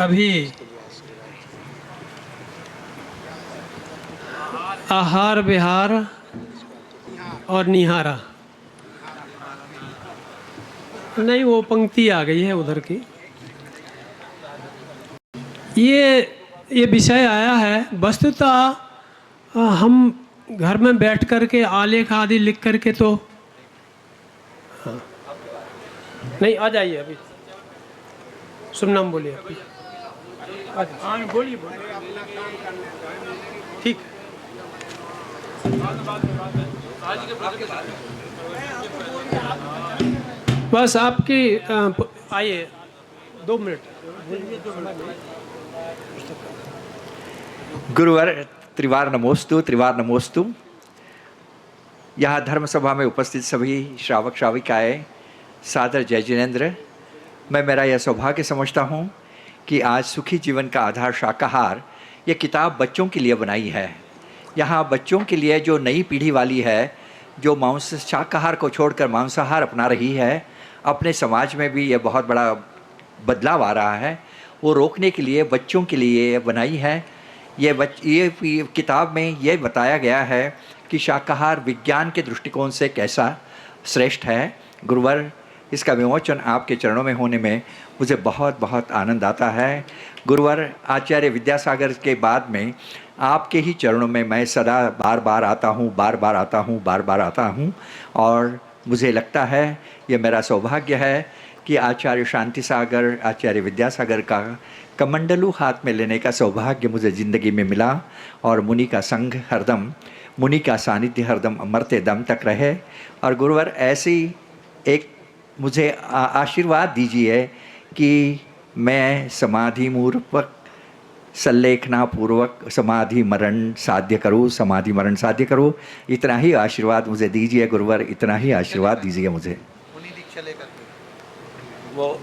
अभी आहार विहार और निहारा, नहीं वो पंक्ति आ गई है उधर की। ये विषय आया है। वस्तुतः हम घर में बैठ कर के आलेख आदि लिख करके तो हाँ। नहीं, आ जाइए अभी। सुननाम बोलिए अभी। हाँ बोलिए ठीक। बस आपकी आइए 2 मिनट। गुरुवर त्रिवार नमोस्तु, त्रिवार नमोस्तु। यहाँ धर्म सभा में उपस्थित सभी श्रावक श्राविकाएँ सादर जय जिनेन्द्र। मैं मेरा यह सौभाग्य समझता हूँ कि आज सुखी जीवन का आधार शाकाहार ये किताब बच्चों के लिए बनाई है। यहाँ बच्चों के लिए जो नई पीढ़ी वाली है, जो शाकाहार को छोड़कर मांसाहार अपना रही है, अपने समाज में भी ये बहुत बड़ा बदलाव आ रहा है, वो रोकने के लिए बच्चों के लिए बनाई है। ये किताब में ये बताया गया है कि शाकाहार विज्ञान के दृष्टिकोण से कैसा श्रेष्ठ है। गुरुवर, इसका विमोचन आपके चरणों में होने में मुझे बहुत बहुत आनंद आता है। गुरुवर, आचार्य विद्यासागर के बाद में आपके ही चरणों में मैं सदा बार बार आता हूँ और मुझे लगता है ये मेरा सौभाग्य है कि आचार्य शांति सागर, आचार्य विद्यासागर का कमंडलू हाथ में लेने का सौभाग्य मुझे ज़िंदगी में मिला और मुनि का संग हरदम, मुनि का सानिध्य हरदम मरते दम तक रहे। और गुरुवर, ऐसी एक मुझे आशीर्वाद दीजिए कि मैं समाधि पूर्वक संलेखना पूर्वक समाधि मरण साध्य करूँ। इतना ही आशीर्वाद मुझे दीजिए गुरुवर, इतना ही आशीर्वाद दीजिए मुझे। वो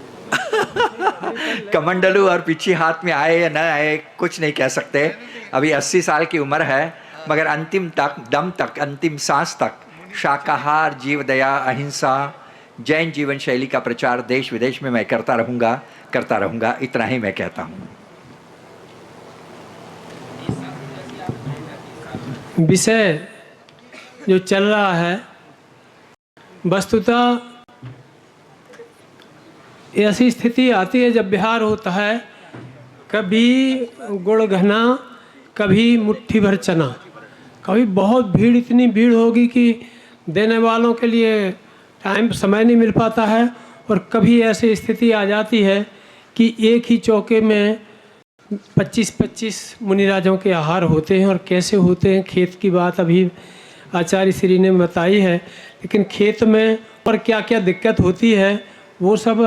कमंडलू और पिछी हाथ में आए या न आए कुछ नहीं कह सकते। अभी 80 साल की उम्र है, मगर अंतिम तक, दम तक, अंतिम सांस तक शाकाहार, जीव दया, अहिंसा, जैन जीवन शैली का प्रचार देश विदेश में मैं करता रहूँगा। इतना ही मैं कहता हूँ। विषय जो चल रहा है, वस्तुतः ऐसी स्थिति आती है जब विहार होता है, कभी गुड़ घना, कभी मुट्ठी भर चना, कभी बहुत भीड़, इतनी भीड़ होगी कि देने वालों के लिए समय नहीं मिल पाता है, और कभी ऐसी स्थिति आ जाती है कि एक ही चौके में 25-25 मुनिराजों के आहार होते हैं। और कैसे होते हैं, खेत की बात अभी आचार्य श्री ने बताई है, लेकिन खेत में और क्या क्या दिक्कत होती है वो सब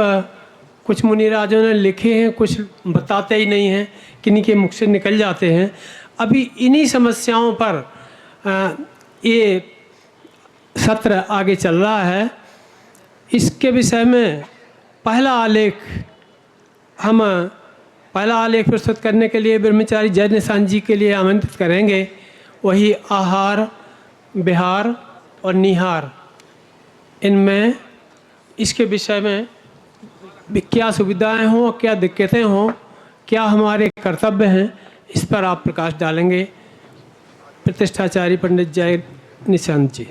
कुछ मुनिराजों ने लिखे हैं, कुछ बताते ही नहीं हैं, किन्हीं के मुख से निकल जाते हैं। अभी इन्हीं समस्याओं पर ये सत्र आगे चल रहा है। इसके विषय में पहला आलेख प्रस्तुत करने के लिए ब्रह्मचारी जय निशान जी के लिए आमंत्रित करेंगे। वही आहार, विहार और निहार, इनमें इसके विषय में क्या सुविधाएं हों, क्या दिक्कतें हों, क्या हमारे कर्तव्य हैं, इस पर आप प्रकाश डालेंगे। प्रतिष्ठाचार्य पंडित जय निशान जी।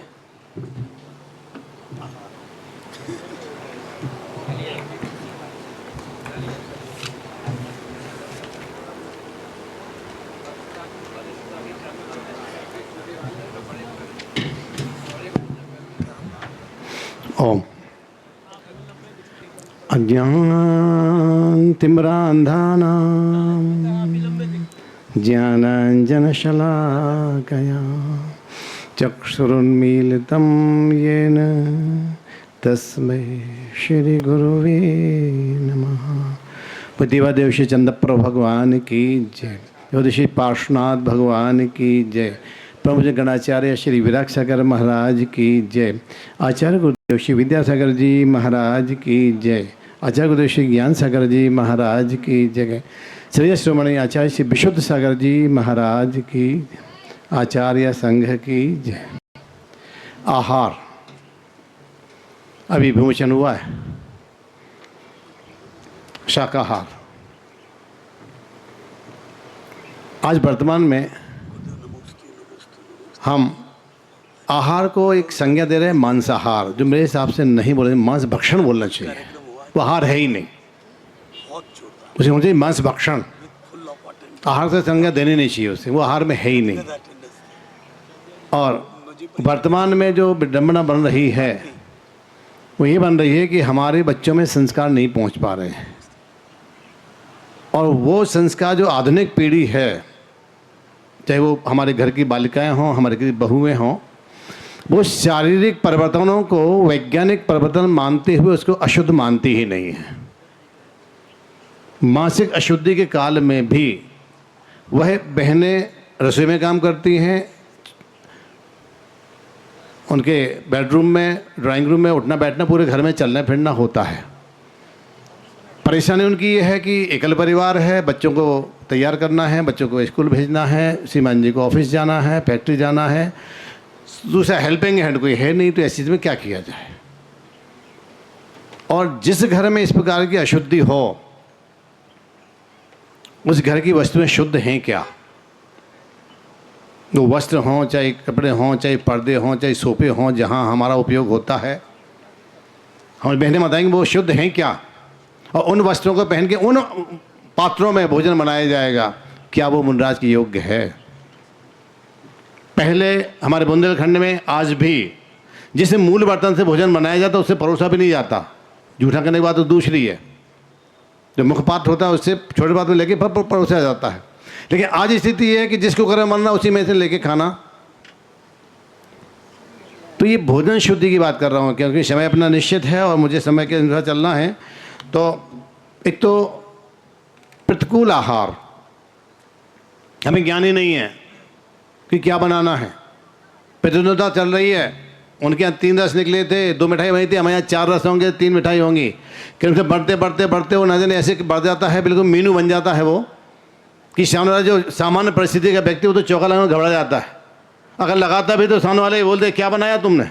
ओम। अज्ञानतिमिरान्धानां ज्ञानाञ्जनशलाकया चक्षुरुन्मीलितं येन तस्मै श्रीगुरुवे नमः। प्रतिभादेव श्री चंद्रप्रभु भगवान की जय। योदशी पार्श्वनाथ भगवान की जय। प्रमुख गणाचार्य श्री विराग सागर महाराज की जय। आचार्य गुरुदेव श्री विद्यासागर जी महाराज की जय। आचार्य गुरुदेव श्री ज्ञान सागर जी महाराज की जय। श्री श्रोमणी आचार्य श्री विशुद्ध सागर जी महाराज की, आचार्य संघ की जय। आहार अभी विमोचन हुआ है, शाकाहार। आज वर्तमान में हम आहार को एक संज्ञा दे रहे हैं मांसाहार, जो मेरे हिसाब से नहीं बोले, मांस भक्षण बोलना चाहिए। वो आहार है ही नहीं, उसे होना चाहिए मांस भक्षण। आहार से संज्ञा देनी नहीं चाहिए उसे, वो आहार में है ही नहीं। और वर्तमान में जो विडंबना बन रही है वो ये बन रही है कि हमारे बच्चों में संस्कार नहीं पहुंच पा रहे हैं, और वो संस्कार जो आधुनिक पीढ़ी है, चाहे वो हमारे घर की बालिकाएं हों, हमारे घर की बहुएं हों, वो शारीरिक परिवर्तनों को वैज्ञानिक परिवर्तन मानते हुए उसको अशुद्ध मानती ही नहीं है। मासिक अशुद्धि के काल में भी वह बहनें रसोई में काम करती हैं, उनके बेडरूम में, ड्राइंग रूम में उठना बैठना, पूरे घर में चलना फिरना होता है। परेशानी उनकी ये है कि एकल परिवार है, बच्चों को तैयार करना है, बच्चों को स्कूल भेजना है, श्रीमान जी को ऑफिस जाना है, फैक्ट्री जाना है, दूसरा हेल्पिंग हैंड कोई है नहीं, तो ऐसी चीज़ में क्या किया जाए। और जिस घर में इस प्रकार की अशुद्धि हो, उस घर की वस्तुएं शुद्ध हैं क्या? वो वस्त्र हों, चाहे कपड़े हों, चाहे पर्दे हों, चाहे सोफे हों, जहाँ हमारा उपयोग होता है, हमारी बहनें बताएंगी वो शुद्ध हैं क्या? और उन वस्त्रों को पहन के उन पात्रों में भोजन बनाया जाएगा, क्या वो मुनराज के योग्य है? पहले हमारे बुंदेलखंड में आज भी जिस मूल बर्तन से भोजन बनाया जाता उससे परोसा भी नहीं जाता। जूठा करने की बात तो दूसरी है, जो मुख पात्र होता है उससे छोटे पात्र में लेके परोसा जाता है। लेकिन आज स्थिति ये है कि जिसको करे मरना उसी में से लेके खाना। तो ये भोजन शुद्धि की बात कर रहा हूँ, क्योंकि समय अपना निश्चित है और मुझे समय के अनुसार चलना है। तो एक तो प्रतिकूल आहार, हमें ज्ञान ही नहीं है कि क्या बनाना है। प्रतिद्वंद्विता चल रही है, उनके यहाँ 3 रस निकले थे, 2 मिठाई बनी थी, हमारे यहाँ 4 रस होंगे, 3 मिठाई होंगी। कि उनसे बढ़ते बढ़ते बढ़ते वो न जाने ऐसे बढ़ जाता है, बिल्कुल मीनू बन जाता है वो, कि सामने वाला जो सामान्य परिस्थिति का व्यक्ति वो तो चौका लगाने में घबरा जाता है। अगर लगाता भी तो सामने वाले बोलते क्या बनाया तुमने।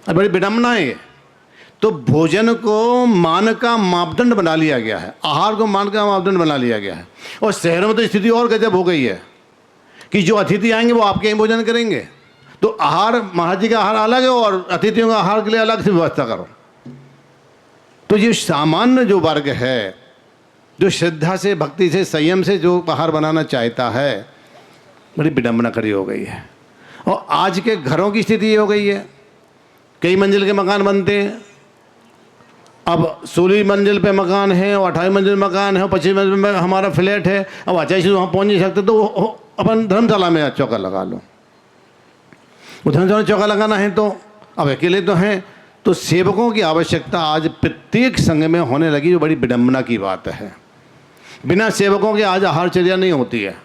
अब बड़ी विडम्बना है ये। तो भोजन को मान का मापदंड बना लिया गया है, आहार को मान का मापदंड बना लिया गया है। और शहरों में तो स्थिति और गजब हो गई है कि जो अतिथि आएंगे वो आपके यहाँ भोजन करेंगे। तो आहार, महाराज जी का आहार अलग है और अतिथियों का आहार के लिए अलग से व्यवस्था करो। तो ये सामान्य जो वर्ग है, जो श्रद्धा से, भक्ति से, संयम से जो आहार बनाना चाहता है, बड़ी विडम्बना खड़ी हो गई है। और आज के घरों की स्थिति ये हो गई है, कई मंजिल के मकान बनते हैं। अब 16 मंजिल पे मकान है और 28 मंजिल मकान है और 25 मंजिल में हमारा फ्लैट है। अब अचाई से वहाँ पहुँच नहीं सकते तो अपन धर्मशाला में चौका लगा लो। वो धर्मशाला में चौका लगाना है तो अब अकेले तो हैं, तो सेवकों की आवश्यकता आज प्रत्येक संघ में होने लगी, जो बड़ी विडम्बना की बात है। बिना सेवकों के आज आहारचर्या नहीं होती है।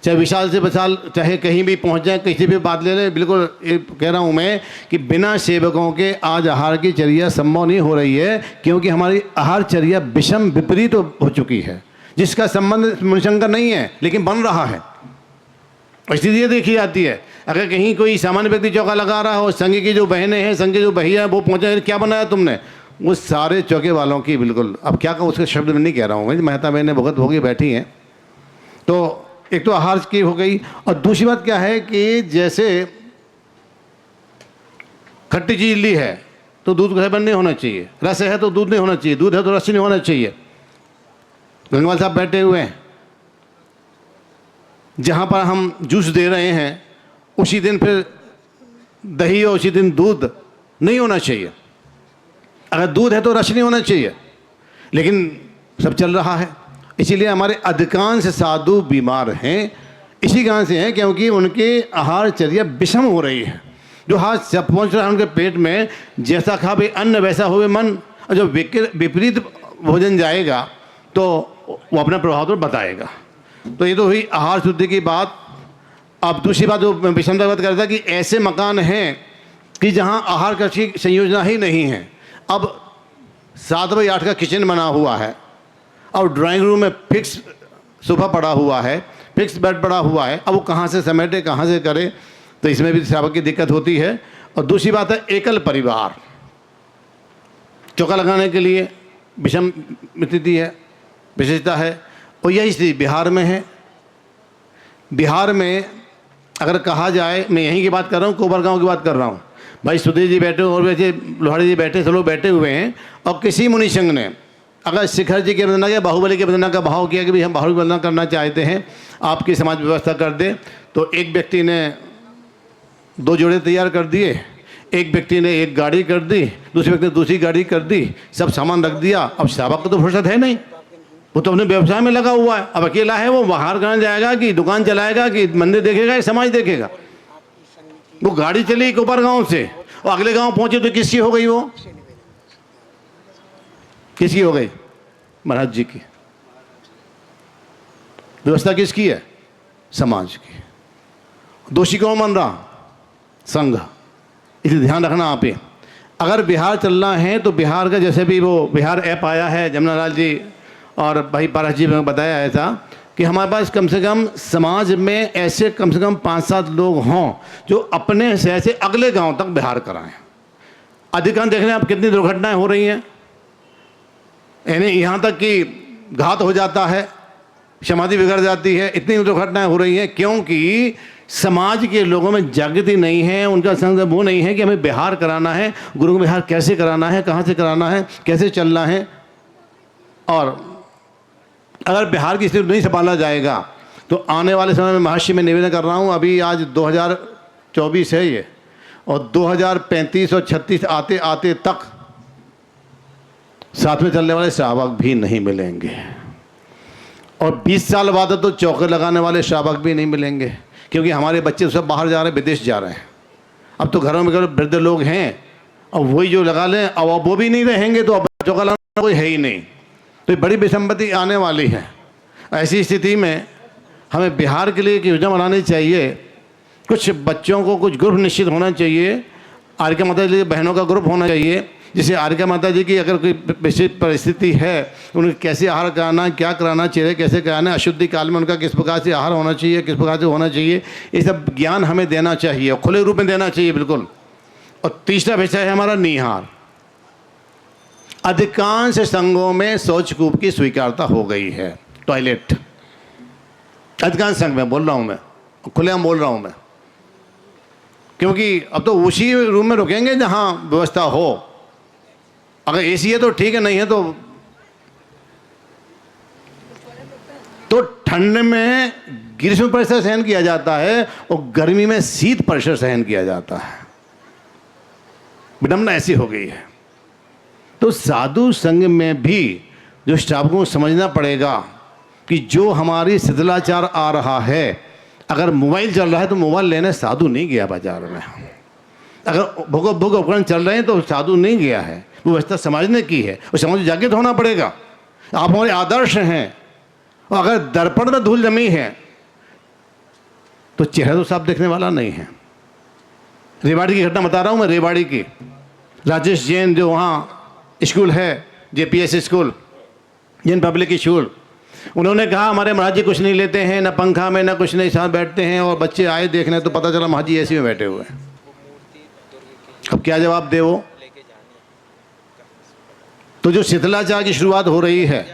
चाहे विशाल से विशाल, चाहे कहीं भी पहुंच जाए, किसी भी बात ले लें, बिल्कुल कह रहा हूं मैं कि बिना सेवकों के आज आहार की चर्या संभव नहीं हो रही है, क्योंकि हमारी आहारचर्या विषम विपरीत हो चुकी है, जिसका संबंध मनुशंकर नहीं है लेकिन बन रहा है। स्थिति ये देखी जाती है, अगर कहीं कोई सामान्य व्यक्ति चौका लगा रहा हो, संघ की जो बहनें हैं, संघ के जो भैया हैं, वो पहुँचे क्या बनाया तुमने, वो सारे चौके वालों की बिल्कुल, अब क्या कहूँ उसके शब्द में नहीं कह रहा हूँ, मेहता बहनें भुगत होगी बैठी हैं। तो एक तो आहार की हो गई, और दूसरी बात क्या है कि जैसे खट्टी चीज ली है तो दूध घर पर नहीं होना चाहिए, रस है तो दूध नहीं होना चाहिए, दूध है तो रस नहीं होना चाहिए। गंगवाल साहब बैठे हुए हैं, जहाँ पर हम जूस दे रहे हैं उसी दिन फिर दही और उसी दिन दूध नहीं होना चाहिए। अगर दूध है तो रस नहीं होना चाहिए, लेकिन सब चल रहा है। इसीलिए हमारे अधिकांश साधु बीमार हैं, इसी कारण से हैं क्योंकि उनके आहारचर्या विषम हो रही है। जो हाथ सब पहुँच रहा है उनके पेट में, जैसा खा भाई अन्न वैसा हुए मन, और जो विपरीत भोजन जाएगा तो वो अपना प्रभाव तो बताएगा। तो ये तो हुई आहार शुद्धि की बात। अब दूसरी बात जो विषमता बात करता है कि ऐसे मकान हैं कि जहाँ आहार का संयोजना ही नहीं है। अब 7x8 का किचन बना हुआ है और ड्राइंग रूम में फिक्स सोफा पड़ा हुआ है, फिक्स बेड पड़ा हुआ है। अब वो कहाँ से समेटे, कहाँ से करे, तो इसमें भी श्रावक की दिक्कत होती है। और दूसरी बात है एकल परिवार। चौका लगाने के लिए विषम स्थिति है, विशेषता है। और यही स्थिति बिहार में है। बिहार में अगर कहा जाए, मैं यहीं की बात कर रहा हूँ, कोबर गाँव की बात कर रहा हूँ। भाई सुधीर जी बैठे और वैसे लोहाड़ी जी बैठे, सब लोग बैठे हुए हैं। और किसी मुनि संघ ने अगर शिखर जी के वंदना किया, बाहुबली के वंदना का भाव किया कि भाई हम बाहुबली वंदना करना चाहते हैं, आपकी समाज व्यवस्था कर दे, तो एक व्यक्ति ने 2 जोड़े तैयार कर दिए, एक व्यक्ति ने एक गाड़ी कर दी, दूसरे व्यक्ति ने दूसरी गाड़ी कर दी, सब सामान रख दिया। अब श्रावक को तो फुर्सत है नहीं, वो तो अपने व्यवसाय में लगा हुआ है। अब अकेला है, वो बाहर कहाँ जाएगा, कि दुकान चलाएगा, कि मंदिर देखेगा, कि समाज देखेगा। वो गाड़ी चली कोपर गांव से और अगले गांव पहुंचे तो किसकी हो गई? वो किसकी हो गई? महाराज जी की। व्यवस्था किसकी है? समाज की। दोषी कौन बन रहा? संघ। इसलिए ध्यान रखना आप ही। अगर बिहार चलना है तो बिहार का, जैसे भी वो बिहार ऐप आया है, जमुना लाल जी और भाई पारस जी ने बताया ऐसा कि हमारे पास कम से कम समाज में ऐसे कम से कम 5-7 लोग हों जो अपने शहर से अगले गांव तक बिहार कराएं। अधिकांश देख रहे हैं आप कितनी दुर्घटनाएं हो रही हैं, यानी यहाँ तक कि घात हो जाता है, समाधि बिगड़ जाती है, इतनी दुर्घटनाएं हो रही हैं क्योंकि समाज के लोगों में जागृति नहीं है, उनका संग वो नहीं है कि हमें बिहार कराना है, गुरु को बिहार कैसे कराना है, कहाँ से कराना है, कैसे चलना है। और अगर बिहार की स्थिति नहीं संभाला जाएगा तो आने वाले समय में महर्षि में निवेदन कर रहा हूँ, अभी आज 2024 है ये, और 2035 और 36 आते आते तक साथ में चलने वाले श्रावक भी नहीं मिलेंगे। और 20 साल बाद तो चौके लगाने वाले श्रावक भी नहीं मिलेंगे, क्योंकि हमारे बच्चे सब बाहर जा रहे हैं, विदेश जा रहे हैं। अब तो घरों में वृद्ध लोग हैं और वही जो लगा लें, अब वो भी नहीं रहेंगे तो अब चौका लगाना कोई है ही नहीं। तो ये बड़ी विसंगति आने वाली है। ऐसी स्थिति में हमें बिहार के लिए एक योजना बनानी चाहिए। कुछ बच्चों को कुछ ग्रुप निश्चित होना चाहिए, आर्य माता जी बहनों का ग्रुप होना चाहिए, जिसे आर्य माता जी की अगर कोई विशेष परिस्थिति है, उन्हें कैसे आहार कराना, क्या कराना, चेहरे कैसे कराना, अशुद्धि काल में उनका किस प्रकार से आहार होना चाहिए, किस प्रकार से होना चाहिए, ये सब ज्ञान हमें देना चाहिए और खुले रूप में देना चाहिए बिल्कुल। और तीसरा विषय है हमारा निहार। अधिकांश संघों में शौचकूप की स्वीकारता हो गई है, टॉयलेट। अधिकांश संघ में बोल रहा हूँ मैं, खुलेआम बोल रहा हूँ मैं, क्योंकि अब तो उसी रूम में रुकेंगे जहाँ व्यवस्था हो। अगर एसी है तो ठीक है, नहीं है तो ठंड में ग्रीष्म परिसर सहन किया जाता है और गर्मी में शीत परिसर सहन किया जाता है। विडंबना ऐसी हो गई है। तो साधु संघ में भी जो श्रावकों को समझना पड़ेगा कि जो हमारी शिथिलाचार आ रहा है, अगर मोबाइल चल रहा है तो मोबाइल लेने साधु नहीं गया बाजार में। अगर भोग उपकरण चल रहे हैं तो साधु नहीं गया है, वो व्यवस्था समाज ने की है और समाज जागृत होना पड़ेगा। आप हमारे आदर्श हैं, और अगर दर्पण में धूल जमी है तो चेहरा तो साफ देखने वाला नहीं है। रेवाड़ी की घटना बता रहा हूँ मैं, रेवाड़ी की। राजेश जैन जो वहाँ स्कूल है, JPS school, Jain public school, उन्होंने कहा हमारे महाराज जी कुछ नहीं लेते हैं, ना पंखा में ना कुछ नहीं, साथ बैठते हैं, और बच्चे आए देखने तो पता चला महाराज जी ऐसे में बैठे हुए हैं। अब क्या जवाब दे वो? तो जो शिथिलाचार की शुरुआत हो रही है,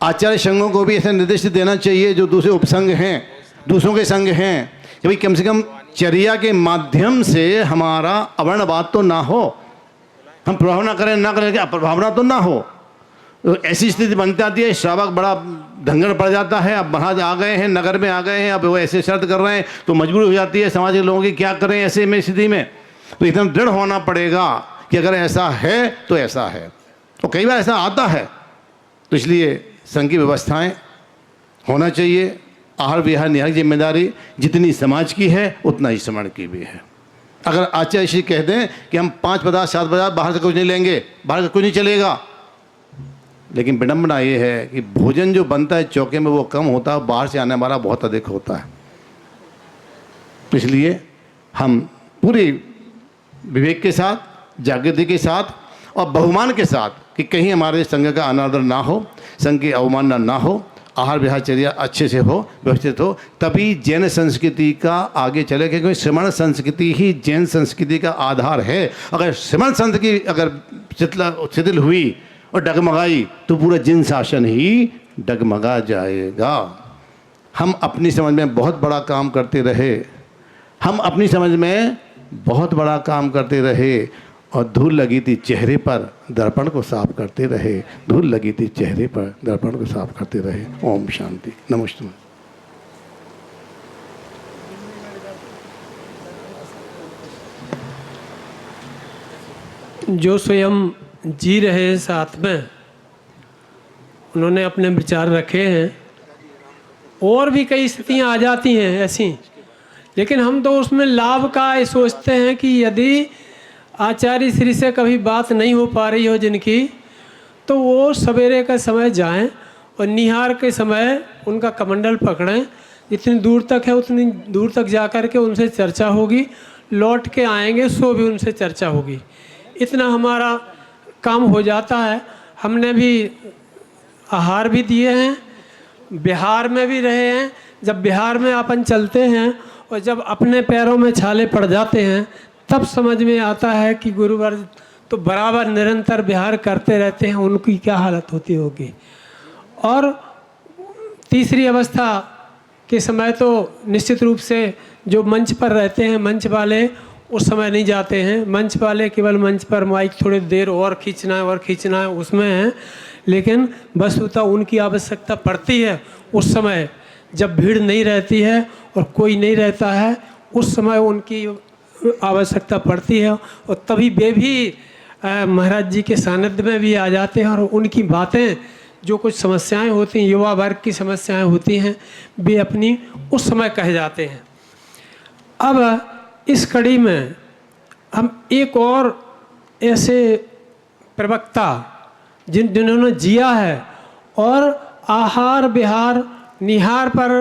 आचार्य संघों को भी ऐसा निर्देश देना चाहिए, जो दूसरे उपसंघ हैं, दूसरों के संघ हैं, कि भाई कम से कम चर्या के माध्यम से हमारा अवर्णवाद तो ना हो, हम प्रभावना करें ना करें, क्या प्रभावना तो ना हो। तो ऐसी स्थिति बनती आती है, श्रावक बड़ा ढंगन पड़ जाता है। अब महाराज आ गए हैं, नगर में आ गए हैं, अब वो ऐसे शर्त कर रहे हैं तो मजबूरी हो जाती है समाज के लोगों की, क्या करें ऐसे में स्थिति में। तो एकदम दृढ़ होना पड़ेगा कि अगर ऐसा है तो ऐसा है, और कई बार ऐसा आता है। तो इसलिए संघ की व्यवस्थाएं होना चाहिए। आहार विहार निहार की जिम्मेदारी जितनी समाज की है उतना ही समाज की भी है। अगर आचार्य श्री कह दें कि हम 5 पदार्थ 7 पदार्थ बाहर से कुछ नहीं लेंगे, बाहर से कुछ नहीं चलेगा, लेकिन विडंबना ये है कि भोजन जो बनता है चौके में वो कम होता है, बाहर से आने वाला बहुत अधिक होता है। इसलिए हम पूरी विवेक के साथ, जागृति के साथ और बहुमान के साथ कि कहीं हमारे संघ का अनादर ना हो, संघ की अवमानना ना हो, आहार विहारचर्या अच्छे से हो, व्यवस्थित हो, तभी जैन संस्कृति का आगे चले, क्योंकि श्रमण संस्कृति ही जैन संस्कृति का आधार है। अगर श्रमण संस्कृति अगर शिथिल हुई और डगमगाई तो पूरा जिन शासन ही डगमगा जाएगा। हम अपनी समझ में बहुत बड़ा काम करते रहे, हम अपनी समझ में बहुत बड़ा काम करते रहे और धूल लगी थी चेहरे पर, दर्पण को साफ करते रहे। धूल लगी थी चेहरे पर, दर्पण को साफ करते रहे। ओम शांति। नमस्ते। जो स्वयं जी रहे हैं साथ में, उन्होंने अपने विचार रखे हैं। और भी कई स्थितियाँ आ जाती हैं ऐसी, लेकिन हम तो उसमें लाभ का ये सोचते हैं कि यदि आचार्य श्री से कभी बात नहीं हो पा रही हो जिनकी, तो वो सवेरे का समय जाएं और निहार के समय उनका कमंडल पकड़ें। जितनी दूर तक है उतनी दूर तक जा कर के उनसे चर्चा होगी, लौट के आएंगे सो भी उनसे चर्चा होगी। इतना हमारा काम हो जाता है। हमने भी आहार भी दिए हैं, बिहार में भी रहे हैं। जब बिहार में अपन चलते हैं और जब अपने पैरों में छाले पड़ जाते हैं, तब समझ में आता है कि गुरुवर तो बराबर निरंतर बिहार करते रहते हैं, उनकी क्या हालत होती होगी। और तीसरी अवस्था के समय तो निश्चित रूप से जो मंच पर रहते हैं, मंच वाले उस समय नहीं जाते हैं। मंच वाले केवल मंच पर माइक थोड़ी देर और खींचना है और खींचना है, उसमें है। लेकिन वस्तुतः उनकी आवश्यकता पड़ती है उस समय जब भीड़ नहीं रहती है और कोई नहीं रहता है, उस समय उनकी आवश्यकता पड़ती है। और तभी वे भी महाराज जी के सानिध्य में भी आ जाते हैं और उनकी बातें, जो कुछ समस्याएं होती हैं, युवा वर्ग की समस्याएं होती हैं, वे अपनी उस समय कह जाते हैं। अब इस कड़ी में हम एक और ऐसे प्रवक्ता जिन्होंने जिया है और आहार विहार निहार पर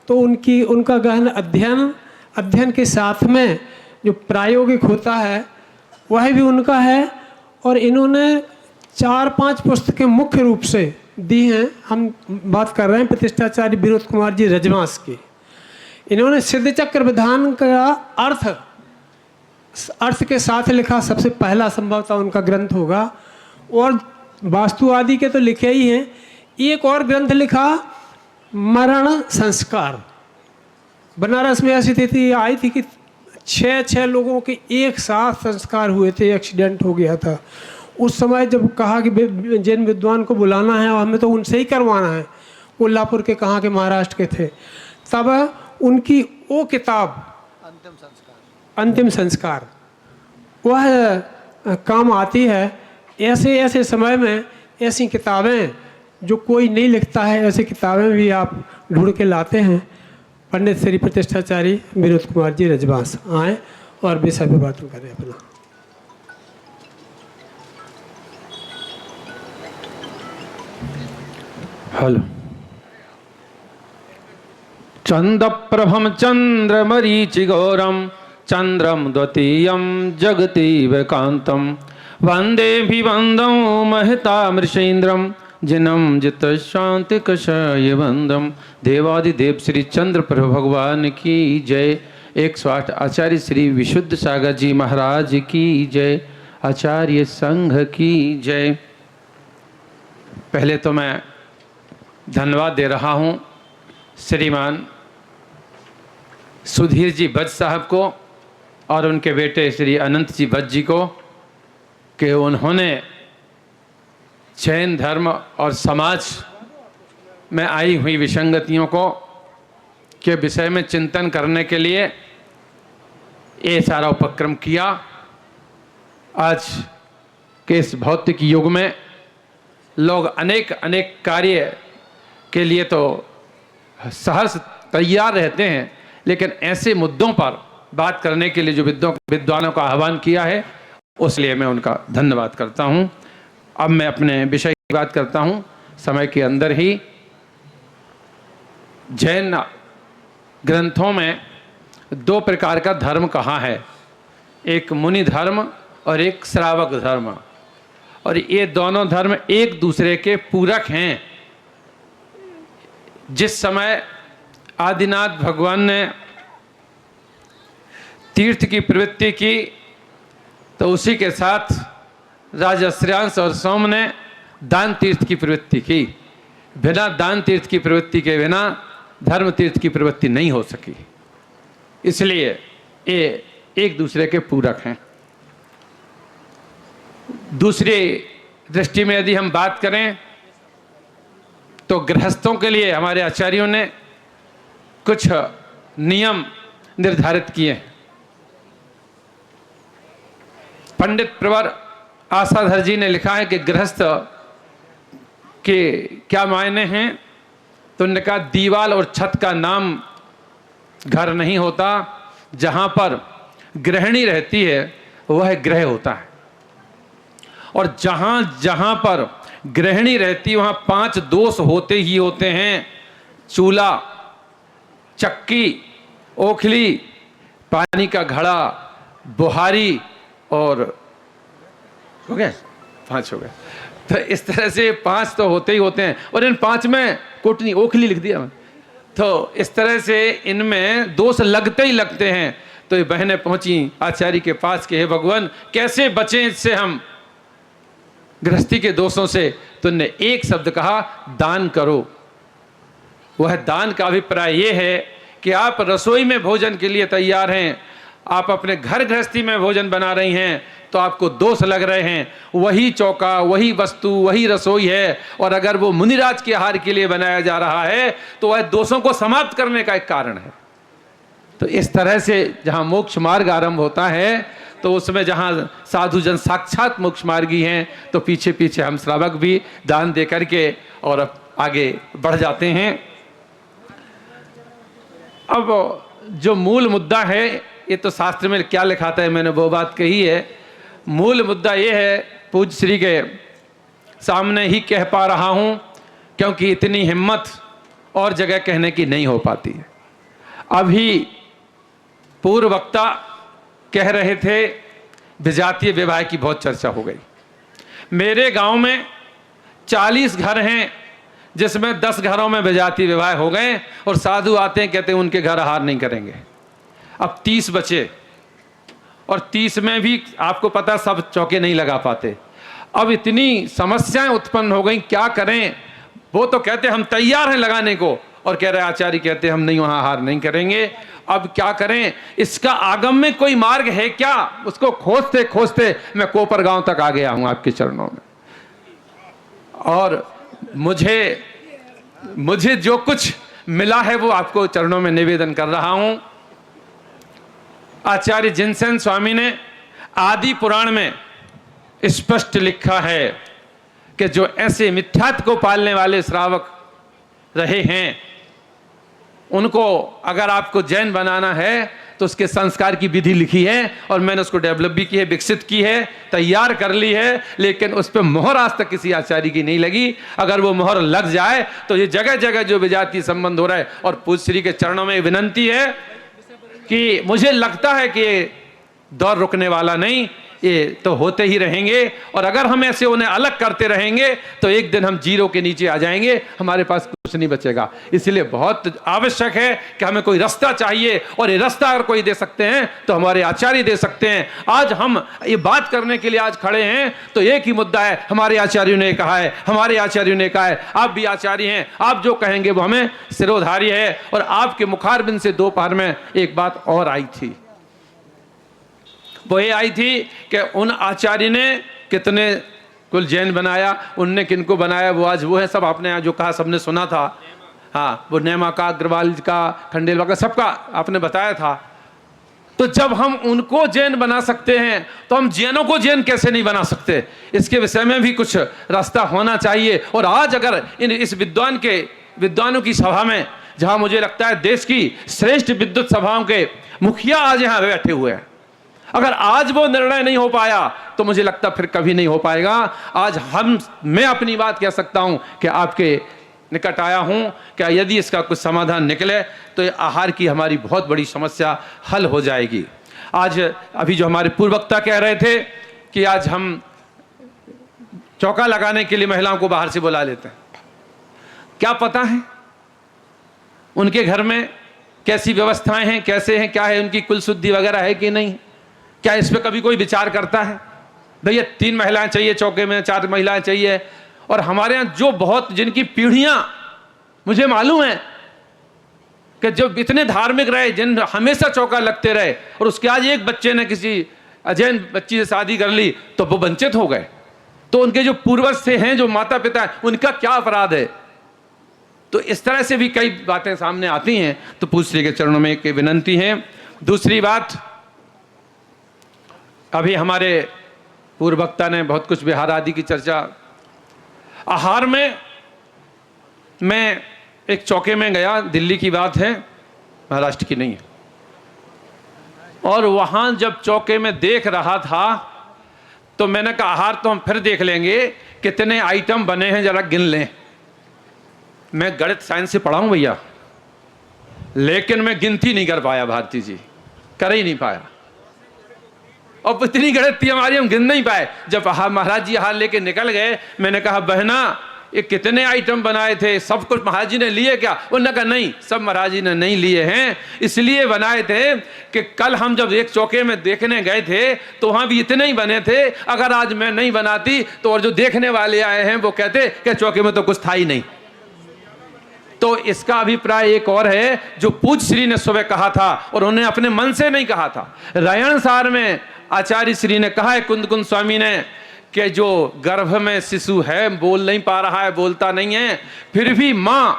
तो उनका गहन अध्ययन के साथ में जो प्रायोगिक होता है वह भी उनका है। और इन्होंने 4-5 पुस्तकें मुख्य रूप से दी हैं। हम बात कर रहे हैं प्रतिष्ठाचार्य विनोद कुमार जी रजवांस की। इन्होंने सिद्ध चक्र विधान का अर्थ के साथ लिखा सबसे पहला संभवतः उनका ग्रंथ होगा। और वास्तु आदि के तो लिखे ही हैं। एक और ग्रंथ लिखा मरण संस्कार। बनारस में ऐसी स्थिति आई थी कि 6 लोगों के एक साथ संस्कार हुए थे, एक्सीडेंट हो गया था। उस समय जब कहा कि जैन विद्वान को बुलाना है और हमें तो उनसे ही करवाना है, कोल्हापुर के कहाँ के, महाराष्ट्र के थे, तब उनकी वो किताब अंतिम संस्कार वह काम आती है। ऐसे समय में ऐसी किताबें जो कोई नहीं लिखता है, ऐसी किताबें भी आप ढूंढ के लाते हैं। पंडित श्री प्रतिष्ठाचार्य विनोद कुमार जी रजवांस आए और विषय पर बात करें अपना। हेलो। चंद्रप्रभम चंद्रमरीचिगौरम चंद्रम द्वितीयम जगतीवकांतम वंदे भिवंदम महतामृषेन्द्रम जिनम जित शांति कषाय वंदम। देवादिदेव श्री चंद्र प्रभु भगवान की जय। 108 आचार्य श्री विशुद्ध सागर जी महाराज की जय। आचार्य संघ की जय। पहले तो मैं धन्यवाद दे रहा हूँ श्रीमान सुधीर जी बज साहब को और उनके बेटे श्री अनंत जी बज जी को कि उन्होंने जैन धर्म और समाज में आई हुई विसंगतियों को के विषय में चिंतन करने के लिए ये सारा उपक्रम किया। आज के इस भौतिक युग में लोग अनेक कार्य के लिए तो सहर्ष तैयार रहते हैं, लेकिन ऐसे मुद्दों पर बात करने के लिए जो विद्वानों का आह्वान किया है, उसलिए मैं उनका धन्यवाद करता हूँ। अब मैं अपने विषय की बात करता हूँ। समय के अंदर ही जैन ग्रंथों में 2 प्रकार का धर्म कहा है, एक मुनि धर्म और एक श्रावक धर्म। और ये दोनों धर्म एक दूसरे के पूरक हैं। जिस समय आदिनाथ भगवान ने तीर्थ की प्रवृत्ति की तो उसी के साथ राजा श्रेयांश और सोम ने दान तीर्थ की प्रवृत्ति की। बिना दान तीर्थ की प्रवृत्ति के बिना धर्म तीर्थ की प्रवृत्ति नहीं हो सकी। इसलिए ये एक दूसरे के पूरक हैं। दूसरी दृष्टि में यदि हम बात करें तो गृहस्थों के लिए हमारे आचार्यों ने कुछ नियम निर्धारित किए हैं। पंडित प्रवर आशाधर जी ने लिखा है कि गृहस्थ के क्या मायने हैं, तो उन्होंने कहा दीवाल और छत का नाम घर नहीं होता, जहां पर गृहिणी रहती है वह गृह होता है। और जहां जहां पर गृहिणी रहती है वहां 5 दोष होते ही होते हैं। चूल्हा, चक्की, ओखली, पानी का घड़ा, बुहारी और हो गए 5 हो गए। तो इस तरह से 5 तो होते ही होते हैं। और इन 5 में कोटनी ओखली लिख दिया। तो इस तरह से इनमें दोष लगते ही लगते हैं। तो ये बहनें पहुंची आचार्य के पास कि हे भगवान कैसे बचें इससे हम गृहस्थी के दोषों से। तो उन्होंने एक शब्द कहा, दान करो। वह दान का अभिप्राय ये है कि आप रसोई में भोजन के लिए तैयार हैं, आप अपने घर गृहस्थी में भोजन बना रही हैं तो आपको दोष लग रहे हैं। वही चौका, वही वस्तु, वही रसोई है और अगर वो मुनिराज के आहार के लिए बनाया जा रहा है तो वह दोषों को समाप्त करने का एक कारण है। तो इस तरह से जहाँ मोक्ष मार्ग आरंभ होता है तो उसमें जहाँ साधु जन साक्षात मोक्ष मार्गी हैं तो पीछे पीछे हम श्रावक भी दान दे करके और आगे बढ़ जाते हैं। अब जो मूल मुद्दा है, ये तो शास्त्र में क्या लिखा था है मैंने वो बात कही है। मूल मुद्दा ये है, पूज्य श्री के सामने ही कह पा रहा हूं क्योंकि इतनी हिम्मत और जगह कहने की नहीं हो पाती है। अभी पूर्व वक्ता कह रहे थे विजातीय विवाह की बहुत चर्चा हो गई। मेरे गांव में 40 घर हैं जिसमें 10 घरों में विजातीय विवाह हो गए और साधु आते हैं कहते हैं उनके घर आहार नहीं करेंगे। अब 30 बचे और 30 में भी आपको पता सब चौके नहीं लगा पाते। अब इतनी समस्याएं उत्पन्न हो गई, क्या करें। वो तो कहते हम तैयार हैं लगाने को और कह रहे आचार्य कहते हम नहीं वहां आहार नहीं करेंगे। अब क्या करें, इसका आगम में कोई मार्ग है क्या, उसको खोजते खोजते मैं कोपर गांव तक आ गया हूं आपके चरणों में। और मुझे जो कुछ मिला है वो आपको चरणों में निवेदन कर रहा हूं। आचार्य जिनसेन स्वामी ने आदि पुराण में स्पष्ट लिखा है कि जो ऐसे मिथ्यात्व को पालने वाले श्रावक रहे हैं उनको अगर आपको जैन बनाना है तो उसके संस्कार की विधि लिखी है और मैंने उसको डेवलप भी की है, विकसित की है, तैयार कर ली है, लेकिन उस पर मोहर आज तक किसी आचार्य की नहीं लगी। अगर वो मोहर लग जाए तो ये जगह जगह जो विजातीय संबंध हो रहा है। और पूज्य श्री के चरणों में विनंती है कि मुझे लगता है कि दौर रुकने वाला नहीं, ये तो होते ही रहेंगे और अगर हम ऐसे उन्हें अलग करते रहेंगे तो एक दिन हम जीरो के नीचे आ जाएंगे, हमारे पास कुछ नहीं बचेगा। इसलिए बहुत आवश्यक है कि हमें कोई रास्ता चाहिए और ये रास्ता अगर कोई दे सकते हैं तो हमारे आचार्य दे सकते हैं। आज हम ये बात करने के लिए आज खड़े हैं तो एक ही मुद्दा है, हमारे आचार्यों ने कहा है, हमारे आचार्यों ने कहा है। आप भी आचार्य हैं, आप जो कहेंगे वो हमें सिरोधार्य है। और आपके मुखारबिंद से दोपहर में एक बात और आई थी, वो ये आई थी कि उन आचार्य ने कितने कुल जैन बनाया, उनने किनको बनाया, वो आज वो है। सब आपने यहाँ जो कहा सबने सुना था। हाँ, वो नेमा का, अग्रवाल का, खंडेलवा का, सबका आपने बताया था। तो जब हम उनको जैन बना सकते हैं तो हम जैनों को जैन कैसे नहीं बना सकते, इसके विषय में भी कुछ रास्ता होना चाहिए। और आज अगर इस विद्वानों की सभा में, जहाँ मुझे लगता है देश की श्रेष्ठ विद्युत सभाओं के मुखिया आज यहाँ बैठे हुए हैं, अगर आज वो निर्णय नहीं हो पाया तो मुझे लगता फिर कभी नहीं हो पाएगा। आज मैं अपनी बात कह सकता हूं कि आपके निकट आया हूं कि यदि इसका कुछ समाधान निकले तो ये आहार की हमारी बहुत बड़ी समस्या हल हो जाएगी। आज अभी जो हमारे पूर्व वक्ता कह रहे थे कि आज हम चौका लगाने के लिए महिलाओं को बाहर से बुला लेते हैं, क्या पता है उनके घर में कैसी व्यवस्थाएं हैं, कैसे हैं, क्या है, उनकी कुल शुद्धि वगैरह है कि नहीं, क्या इस पर कभी कोई विचार करता है? भैया 3 महिलाएं चाहिए चौके में, 4 महिलाएं चाहिए। और हमारे यहाँ जो बहुत जिनकी पीढ़ियां मुझे मालूम है कि जो इतने धार्मिक रहे, जिन हमेशा चौका लगते रहे, और उसके आज एक बच्चे ने किसी अजैन बच्ची से शादी कर ली तो वो वंचित हो गए। तो उनके जो पूर्वज से हैं, जो माता पिता हैं, उनका क्या अपराध है? तो इस तरह से भी कई बातें सामने आती हैं। तो पूज्य श्री के चरणों में एक विनंती है। दूसरी बात, अभी हमारे पूर्व वक्ता ने बहुत कुछ बिहार आदि की चर्चा। आहार में मैं एक चौके में गया, दिल्ली की बात है, महाराष्ट्र की नहीं है, और वहां जब चौके में देख रहा था तो मैंने कहा आहार तो हम फिर देख लेंगे, कितने आइटम बने हैं जरा गिन लें। मैं गणित साइंस से पढ़ा हूं भैया, लेकिन मैं गिनती नहीं कर पाया भारती जी, कर ही नहीं पाया। और इतनी गणित थी हमारी, हम गिन नहीं पाए। जब महाराज जी हार लेके निकल गए, मैंने कहा बहना ये कितने आइटम बनाए थे, सब कुछ महाराज जी ने लिए क्या? उन्होंने कहा नहीं, सब महाराज जी ने नहीं लिए हैं, इसलिए बनाए थे कि कल हम जब एक चौके में देखने गए थे तो वहां भी इतने ही बने थे। अगर आज मैं नहीं बनाती तो और जो देखने वाले आए हैं वो कहते कि चौके में तो कुछ था ही नहीं। तो इसका अभिप्राय एक और है, जो पूज्य श्री ने सुबह कहा था, और उन्होंने अपने मन से नहीं कहा था। रायण सार में आचार्य श्री ने कहा है, कुंद कुंद स्वामी ने, कि जो गर्भ में शिशु है, बोल नहीं पा रहा है, बोलता नहीं है, फिर भी मां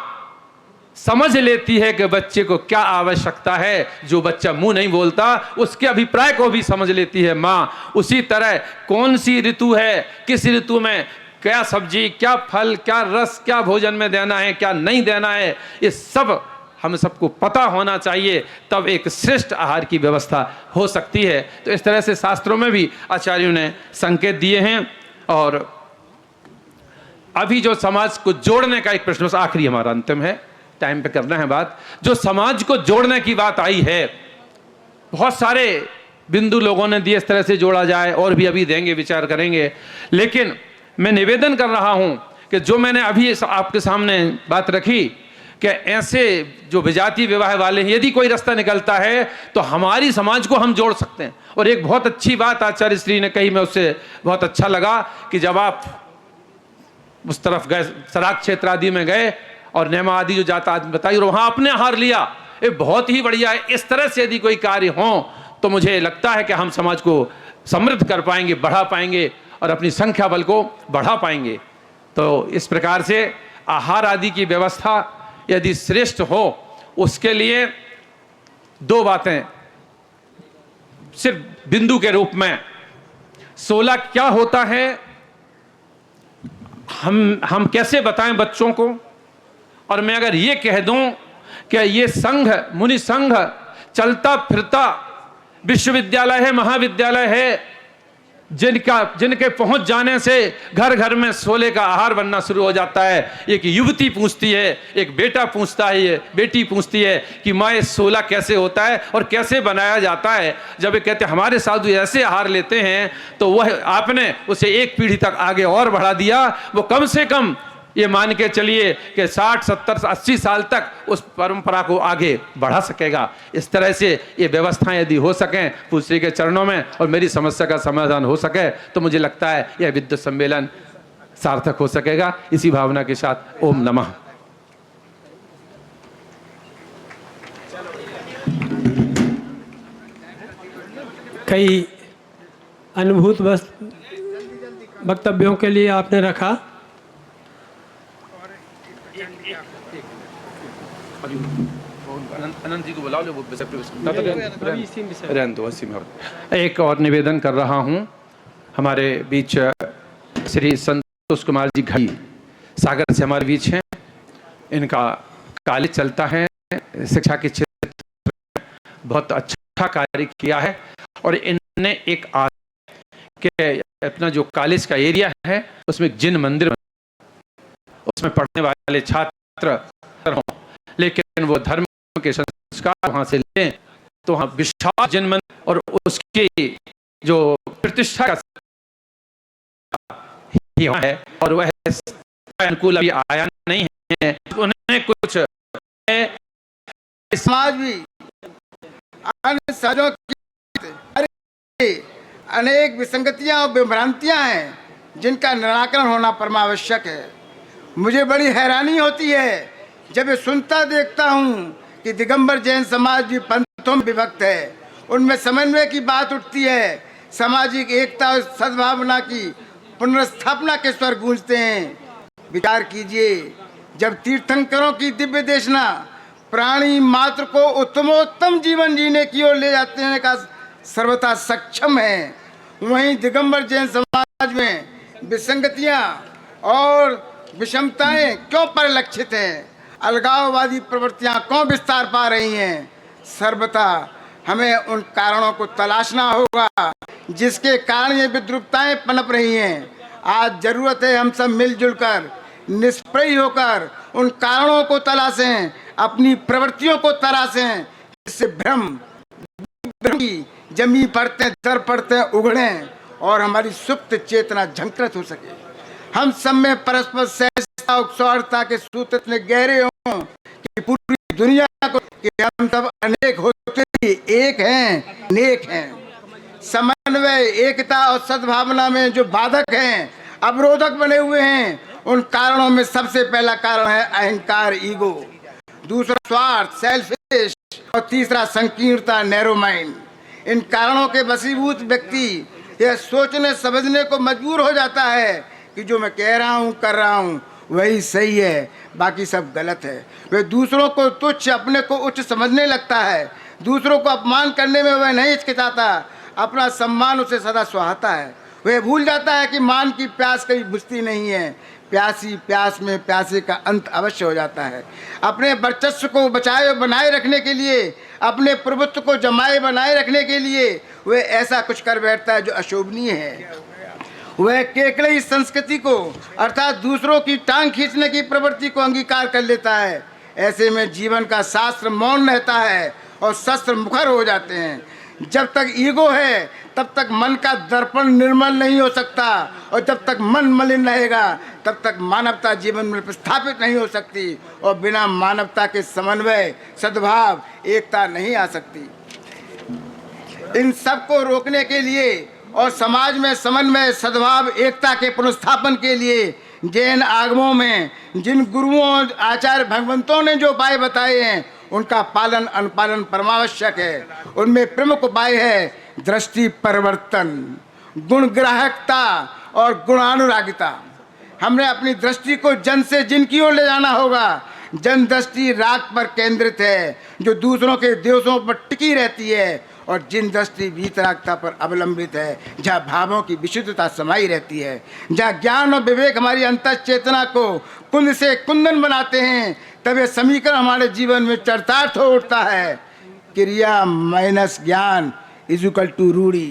समझ लेती है कि बच्चे को क्या आवश्यकता है। जो बच्चा मुंह नहीं बोलता, उसके अभिप्राय को भी समझ लेती है मां। उसी तरह कौन सी ऋतु है, किस ऋतु में क्या सब्जी, क्या फल, क्या रस, क्या भोजन में देना है, क्या नहीं देना है, ये सब हम सबको पता होना चाहिए, तब एक श्रेष्ठ आहार की व्यवस्था हो सकती है। तो इस तरह से शास्त्रों में भी आचार्यों ने संकेत दिए हैं। और अभी जो समाज को जोड़ने का एक प्रश्न, आखिरी हमारा अंतिम है, टाइम पे करना है बात, जो समाज को जोड़ने की बात आई है, बहुत सारे बिंदु लोगों ने दिए, इस तरह से जोड़ा जाए, और भी अभी देंगे, विचार करेंगे। लेकिन मैं निवेदन कर रहा हूं कि जो मैंने अभी आपके सामने बात रखी, कि ऐसे जो विजातीय विवाह वाले हैं, यदि कोई रास्ता निकलता है तो हमारी समाज को हम जोड़ सकते हैं। और एक बहुत अच्छी बात आचार्य श्री ने कही, मैं उससे बहुत अच्छा लगा, कि जब आप उस तरफ गए, सराक क्षेत्र आदि में गए और नेमा आदि जो जाता आदमी बताई, और वहां आपने आहार लिया, ये बहुत ही बढ़िया है। इस तरह से यदि कोई कार्य हो तो मुझे लगता है कि हम समाज को समृद्ध कर पाएंगे, बढ़ा पाएंगे, और अपनी संख्या बल को बढ़ा पाएंगे। तो इस प्रकार से आहार आदि की व्यवस्था यदि श्रेष्ठ हो, उसके लिए 2 बातें सिर्फ बिंदु के रूप में, 16 क्या होता है, हम कैसे बताएं बच्चों को। और मैं अगर ये कह दूं कि ये संघ, मुनि संघ चलता फिरता विश्वविद्यालय है, महाविद्यालय है, जिनके पहुंच जाने से घर घर में 16 का आहार बनना शुरू हो जाता है। एक युवती पूछती है, एक बेटा पूछता है, ये बेटी पूछती है कि माँ ये 16 कैसे होता है और कैसे बनाया जाता है। जब ये कहते हमारे साधु ऐसे आहार लेते हैं, तो वह आपने उसे एक पीढ़ी तक आगे और बढ़ा दिया। वो कम से कम ये मान के चलिए कि 60, 70, 80 साल तक उस परंपरा को आगे बढ़ा सकेगा। इस तरह से ये व्यवस्थाएं यदि हो सकें पूज्य श्री के चरणों में, और मेरी समस्या का समाधान हो सके, तो मुझे लगता है यह विद्युत सम्मेलन सार्थक हो सकेगा। इसी भावना के साथ ओम नमः। कई अनुभूत वक्तव्यों के लिए आपने रखा। अनंत जी को बुला लो, वो एक और निवेदन कर रहा हूं। हमारे बीच श्री संतोष कुमार जी घड़ी सागर से हमारे बीच हैं। इनका कॉलेज चलता है, शिक्षा के क्षेत्र में बहुत अच्छा कार्य किया है, और इन्होंने एक के अपना जो कॉलेज का एरिया है उसमें एक जिन मंदिर, उसमें पढ़ने वाले छात्र हों, लेकिन वो धर्म के संस्कार वहां से लें, तो वहां विशाल जिन मंदिर और उसकी जो प्रतिष्ठा का है, और वह अनुकूल अभी आया नहीं है। उन्हें कुछ समाज भी अन्य समाजों की अनेक विसंगतियां और विभ्रांतियां हैं जिनका निराकरण होना परमावश्यक है। मुझे बड़ी हैरानी होती है जब ये सुनता देखता हूँ कि दिगंबर जैन समाज भी पंथों में विभक्त है। उनमें समन्वय की बात उठती है, सामाजिक एकता और सद्भावना की पुनर्स्थापना के स्वर गूंजते हैं। विचार कीजिए, जब तीर्थंकरों की दिव्य देशना प्राणी मात्र को उत्तमोत्तम जीवन जीने की ओर ले जाते हैं का सर्वथा सक्षम है, वहीं दिगंबर जैन समाज में विसंगतियां और विषमताएं क्यों परिलक्षित हैं? अलगाववादी प्रवृत्तियां क्यों विस्तार पा रही हैं? सर्वथा हमें उन कारणों को तलाशना होगा जिसके कारण ये विद्रुपताएं पनप रही हैं। आज जरूरत है हम सब मिलजुल कर निष्प्रय होकर उन कारणों को तलाशें, अपनी प्रवृत्तियों को तराशें, जिससे भ्रम की जमी पड़ते दर पड़ते उगड़ें और हमारी सुप्त चेतना झंकृत हो सके। हम सब में परस्पर सहजता और सौहार्दता के सूत्र इतने गहरे हों कि पूरी दुनिया को कि हम सब अनेक होते ही एक हैं, नेक हैं। समन्वय, एकता और सद्भावना में जो बाधक हैं, अवरोधक बने हुए हैं, उन कारणों में सबसे पहला कारण है अहंकार, ईगो। दूसरा स्वार्थ, सेल्फिश, और तीसरा संकीर्णता, नैरो माइंड। इन कारणों के वशीभूत व्यक्ति यह सोचने समझने को मजबूर हो जाता है कि जो मैं कह रहा हूँ कर रहा हूँ वही सही है, बाकी सब गलत है। वह दूसरों को तुच्छ, अपने को उच्च समझने लगता है। दूसरों को अपमान करने में वह नहीं हिचकिचाता, अपना सम्मान उसे सदा सुहाता है। वह भूल जाता है कि मान की प्यास कभी बुझती नहीं है, प्यासी प्यास में प्यासे का अंत अवश्य हो जाता है। अपने वर्चस्व को बचाए और बनाए रखने के लिए, अपने प्रभुत्व को जमाए बनाए रखने के लिए वह ऐसा कुछ कर बैठता है जो अशोभनीय है। वह केकड़ी संस्कृति को अर्थात दूसरों की टांग खींचने की प्रवृत्ति को अंगीकार कर लेता है। ऐसे में जीवन का शास्त्र मौन रहता है और शस्त्र मुखर हो जाते हैं। जब तक ईगो है तब तक मन का दर्पण निर्मल नहीं हो सकता, और जब तक मन मलिन रहेगा तब तक मानवता जीवन में प्रस्थापित नहीं हो सकती, और बिना मानवता के समन्वय, सद्भाव, एकता नहीं आ सकती। इन सब को रोकने के लिए और समाज में समन्वय, सद्भाव, एकता के पुनर्स्थापन के लिए जैन आगमों में जिन गुरुओं, आचार्य, भगवंतों ने जो उपाय बताए हैं उनका पालन अनुपालन परमावश्यक है। उनमें प्रमुख उपाय है दृष्टि परिवर्तन, गुणग्राहकता और गुणानुरागिता। हमने अपनी दृष्टि को जन से जिन की ओर ले जाना होगा। जन दृष्टि राग पर केंद्रित है जो दूसरों के दोषों पर टिकी रहती है, और जिन दृष्टि वीतरागता पर अवलंबित है जहाँ भावों की विशुद्धता समाई रहती है, जहाँ ज्ञान और विवेक हमारी अंतः चेतना को कुंद से कुंदन बनाते हैं, तब यह समीकरण हमारे जीवन में चरितार्थ हो उठता है। क्रिया माइनस ज्ञान इज इक्वल टू रूढ़ी,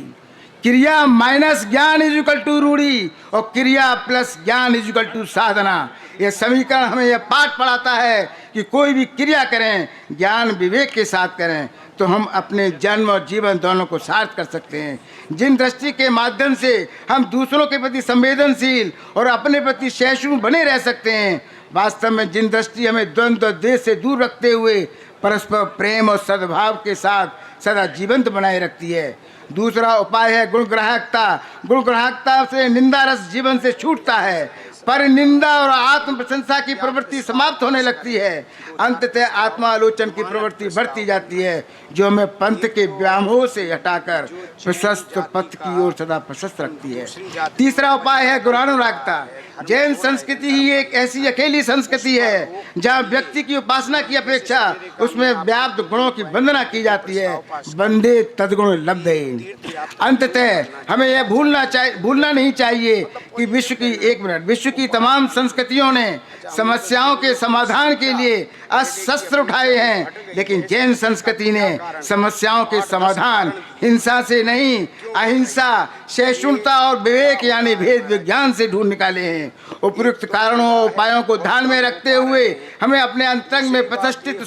क्रिया माइनस ज्ञान इज इक्वल टू रूढ़ी, और क्रिया प्लस ज्ञान इज इक्वल टू साधना। यह समीकरण हमें यह पाठ पढ़ाता है कि कोई भी क्रिया करें, ज्ञान विवेक के साथ करें, तो हम अपने जन्म और जीवन दोनों को सार्थ कर सकते हैं। जिन दृष्टि के माध्यम से हम दूसरों के प्रति संवेदनशील और अपने प्रति सहिष्णु बने रह सकते हैं, वास्तव में जिन दृष्टि हमें द्वंद्व और द्वेष से दूर रखते हुए परस्पर प्रेम और सद्भाव के साथ सदा जीवंत बनाए रखती है। दूसरा उपाय है गुणग्राहकता। गुणग्राहकता से निंदा रस जीवन से छूटता है, पर निंदा और आत्म प्रशंसा की प्रवृत्ति समाप्त होने लगती है। अंततः आत्मालोचन की प्रवृत्ति बढ़ती जाती है, जो हमें पंथ के व्यामोह से हटाकर प्रशस्त पथ की ओर सदा प्रशस्त रखती है। तीसरा उपाय है गुणानुरागता। जैन संस्कृति ही एक ऐसी अकेली संस्कृति है जहाँ व्यक्ति की उपासना की अपेक्षा उसमें व्याप्त गुणों की वंदना की जाती है। वंदे तद्गुण लब्धे। अंततः हमें यह भूलना नहीं चाहिए कि विश्व की तमाम संस्कृतियों ने समस्याओं के समाधान के लिए अस्त्र उठाए हैं, लेकिन जैन संस्कृति ने समस्याओं के समाधान हिंसा से नहीं, अहिंसा, सहिष्णुता और विवेक यानी भेद विज्ञान से ढूंढ निकाले हैं। उपयुक्त कारणों और उपायों को ध्यान में रखते हुए हमें अपने अंतरंग में प्रतिष्ठित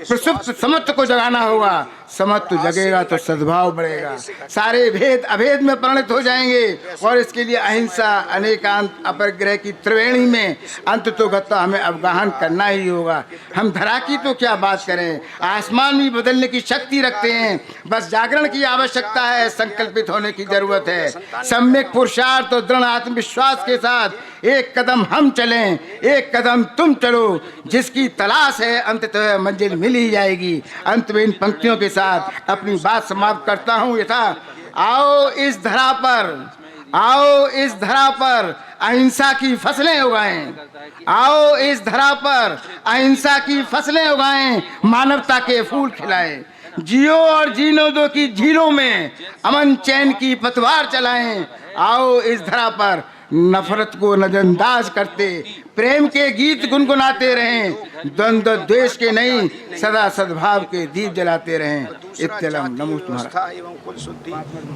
प्रसुप्त समत्व को जगाना होगा। समत्व जगेगा तो सद्भाव बढ़ेगा, सारे भेद अभेद में परिणत हो जाएंगे और इसके लिए अहिंसा अनेकांत अपरिग्रह की त्रिवेणी में अंत तो गत्ता हमें अवगाहन करना ही होगा। हम धरा की तो क्या बात करें, आसमान भी बदलने की शक्ति रखते हैं, बस जागरण की आवश्यकता है, संकल्पित होने की जरूरत है। सम्यक पुरुषार्थ और दृढ़ आत्मविश्वास के साथ एक कदम हम चलें, एक कदम तुम चलो, जिसकी तलाश है अंततः मंजिल मिल ही जाएगी। अंत में इन पंक्तियों के साथ अपनी बात समाप्त करता हूँ यथा, आओ इस धरा पर, आओ इस धरा पर अहिंसा की फसलें उगाएं, आओ इस धरा पर अहिंसा की फसलें उगाएं, मानवता के फूल खिलाएं, जियो और जीनो दो की झीलों में अमन चैन की पतवार चलाएं। आओ इस धरा पर नफरत को नजरअंदाज करते प्रेम के गीत गुनगुनाते रहें, द्वंद्व द्वेष के नहीं सदा सद्भाव के दीप जलाते रहें। इत्तलम नमो तुम्हारा एवं कुल शुद्धि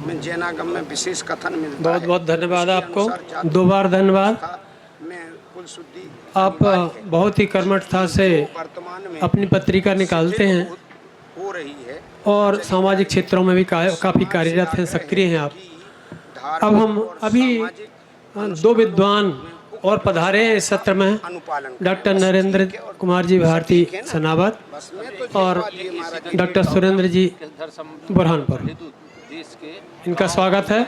में जैनागम में विशेष कथन मिलता बहुत है। बहुत धन्यवाद आपको, 2 बार धन्यवाद। में कुल शुद्धि आप बहुत ही कर्मठता से वर्तमान में अपनी पत्रिका निकालते हैं हो रही है। और सामाजिक क्षेत्रों में भी काफ़ी कार्यरत हैं, सक्रिय हैं आप। अब हम अभी 2 विद्वान और पधारे हैं इस सत्र में, डॉक्टर नरेंद्र कुमार जी भारती सनावत और डॉक्टर सुरेंद्र जी बुरहानपुर। इनका स्वागत है।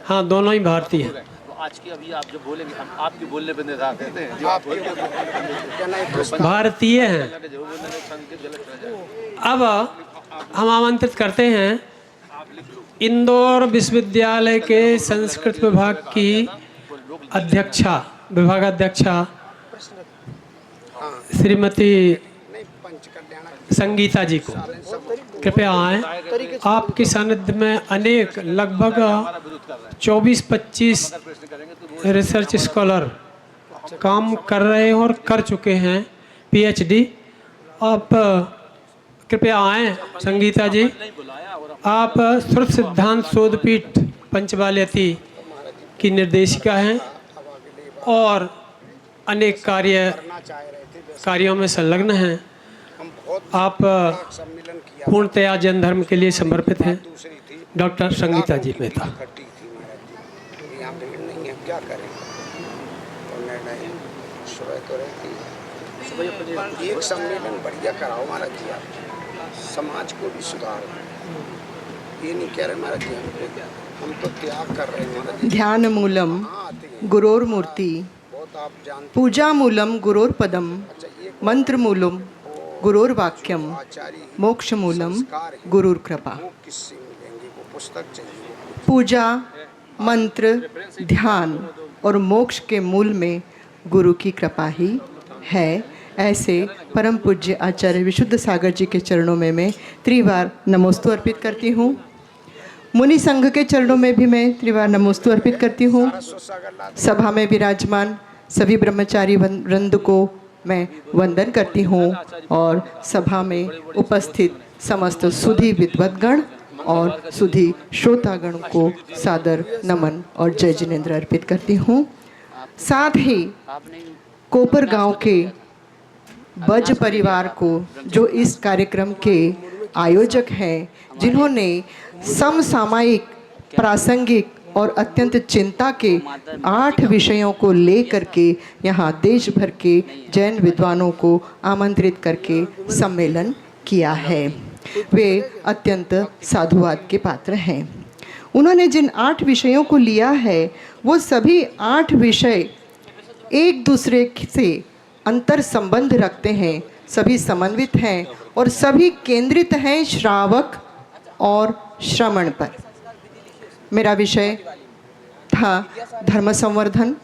हाँ, दोनों ही भारतीय हैं। आज की अभी आप जो बोलेंगे हम आपके बोलने पे निर्धार करते हैं, जो आप बोलेंगे भारतीय हैं। अब हम आमंत्रित करते हैं इंदौर विश्वविद्यालय के संस्कृत विभाग की अध्यक्षा, विभागाध्यक्षा श्रीमती संगीता जी को कृपया आएं। आपके सानिध्य में अनेक लगभग 24-25 रिसर्च स्कॉलर काम कर रहे हैं और कर चुके हैं PhD। आप कृपया आएं। संगीता जी, आप श्रुत सिद्धांत शोधपीठ पंचवाल्यती की निर्देशिका हैं और अनेक कार्यों में संलग्न हैं। आप पूर्णतया जैन धर्म के लिए समर्पित हैं। डॉक्टर संगीता जी मेहता। यहाँ भीड़ नहीं है, क्या करें, और निर्णय सुबह तो रहती है। एक सम्मेलन बढ़िया कराओ महाराज जी, आप समाज को भी सुधारो। ये नहीं कह रहे महाराज जी हम तो त्याग कर रहे हैं महाराज जी। ध्यान मूलम गुरोर मूर्ति, पूजा मूलम गुरोर पदम, मंत्र मूलम गुरोर वाक्यम, मोक्ष मूलम गुरुर कृपा। किससे मिलेंगे वो पुस्तक चाहिए। पूजा, मंत्र, ध्यान और मोक्ष के मूल में गुरु की कृपा ही है। ऐसे परम पूज्य आचार्य विशुद्ध सागर जी के चरणों में मैं त्रिवार नमोस्तु अर्पित करती हूँ। मुनि संघ के चरणों में भी मैं त्रिवार नमोस्तु अर्पित करती हूँ। सभा में विराजमान सभी ब्रह्मचारी वृंद को मैं वंदन करती हूँ और सभा में उपस्थित समस्त सुधी विद्वद्गण और सुधी श्रोतागण को सादर नमन और जय जिनेन्द्र अर्पित करती हूँ। साथ ही कोपर गांव के बज परिवार को, जो इस कार्यक्रम के आयोजक हैं, जिन्होंने समसामयिक, प्रासंगिक और अत्यंत चिंता के 8 विषयों को लेकर के यहाँ देश भर के जैन विद्वानों को आमंत्रित करके सम्मेलन किया है, वे अत्यंत साधुवाद के पात्र हैं। उन्होंने जिन 8 विषयों को लिया है वो सभी 8 विषय एक दूसरे से अंतर संबंध रखते हैं, सभी समन्वित हैं और सभी केंद्रित हैं श्रावक और श्रमण पर। मेरा विषय था धर्म संवर्धन,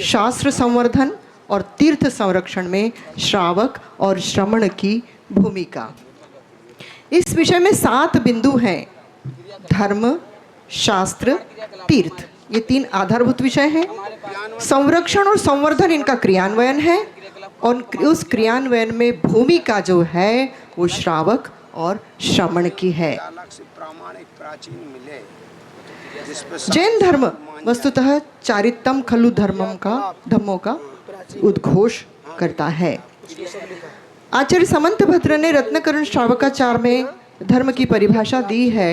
शास्त्र संवर्धन और तीर्थ संरक्षण में श्रावक और श्रमण की भूमिका। इस विषय में 7 बिंदु हैं। धर्म, शास्त्र, तीर्थ, ये 3 आधारभूत विषय हैं। संरक्षण और संवर्धन इनका क्रियान्वयन है और उस क्रियान्वयन में भूमिका जो है वो श्रावक और श्रमण की है। जैन धर्म वस्तुतः चारित्तम खलु धर्मों का उद्घोष करता है। आचार्य समंतभद्र ने रत्नकरण श्रावकाचार में धर्म की परिभाषा दी है,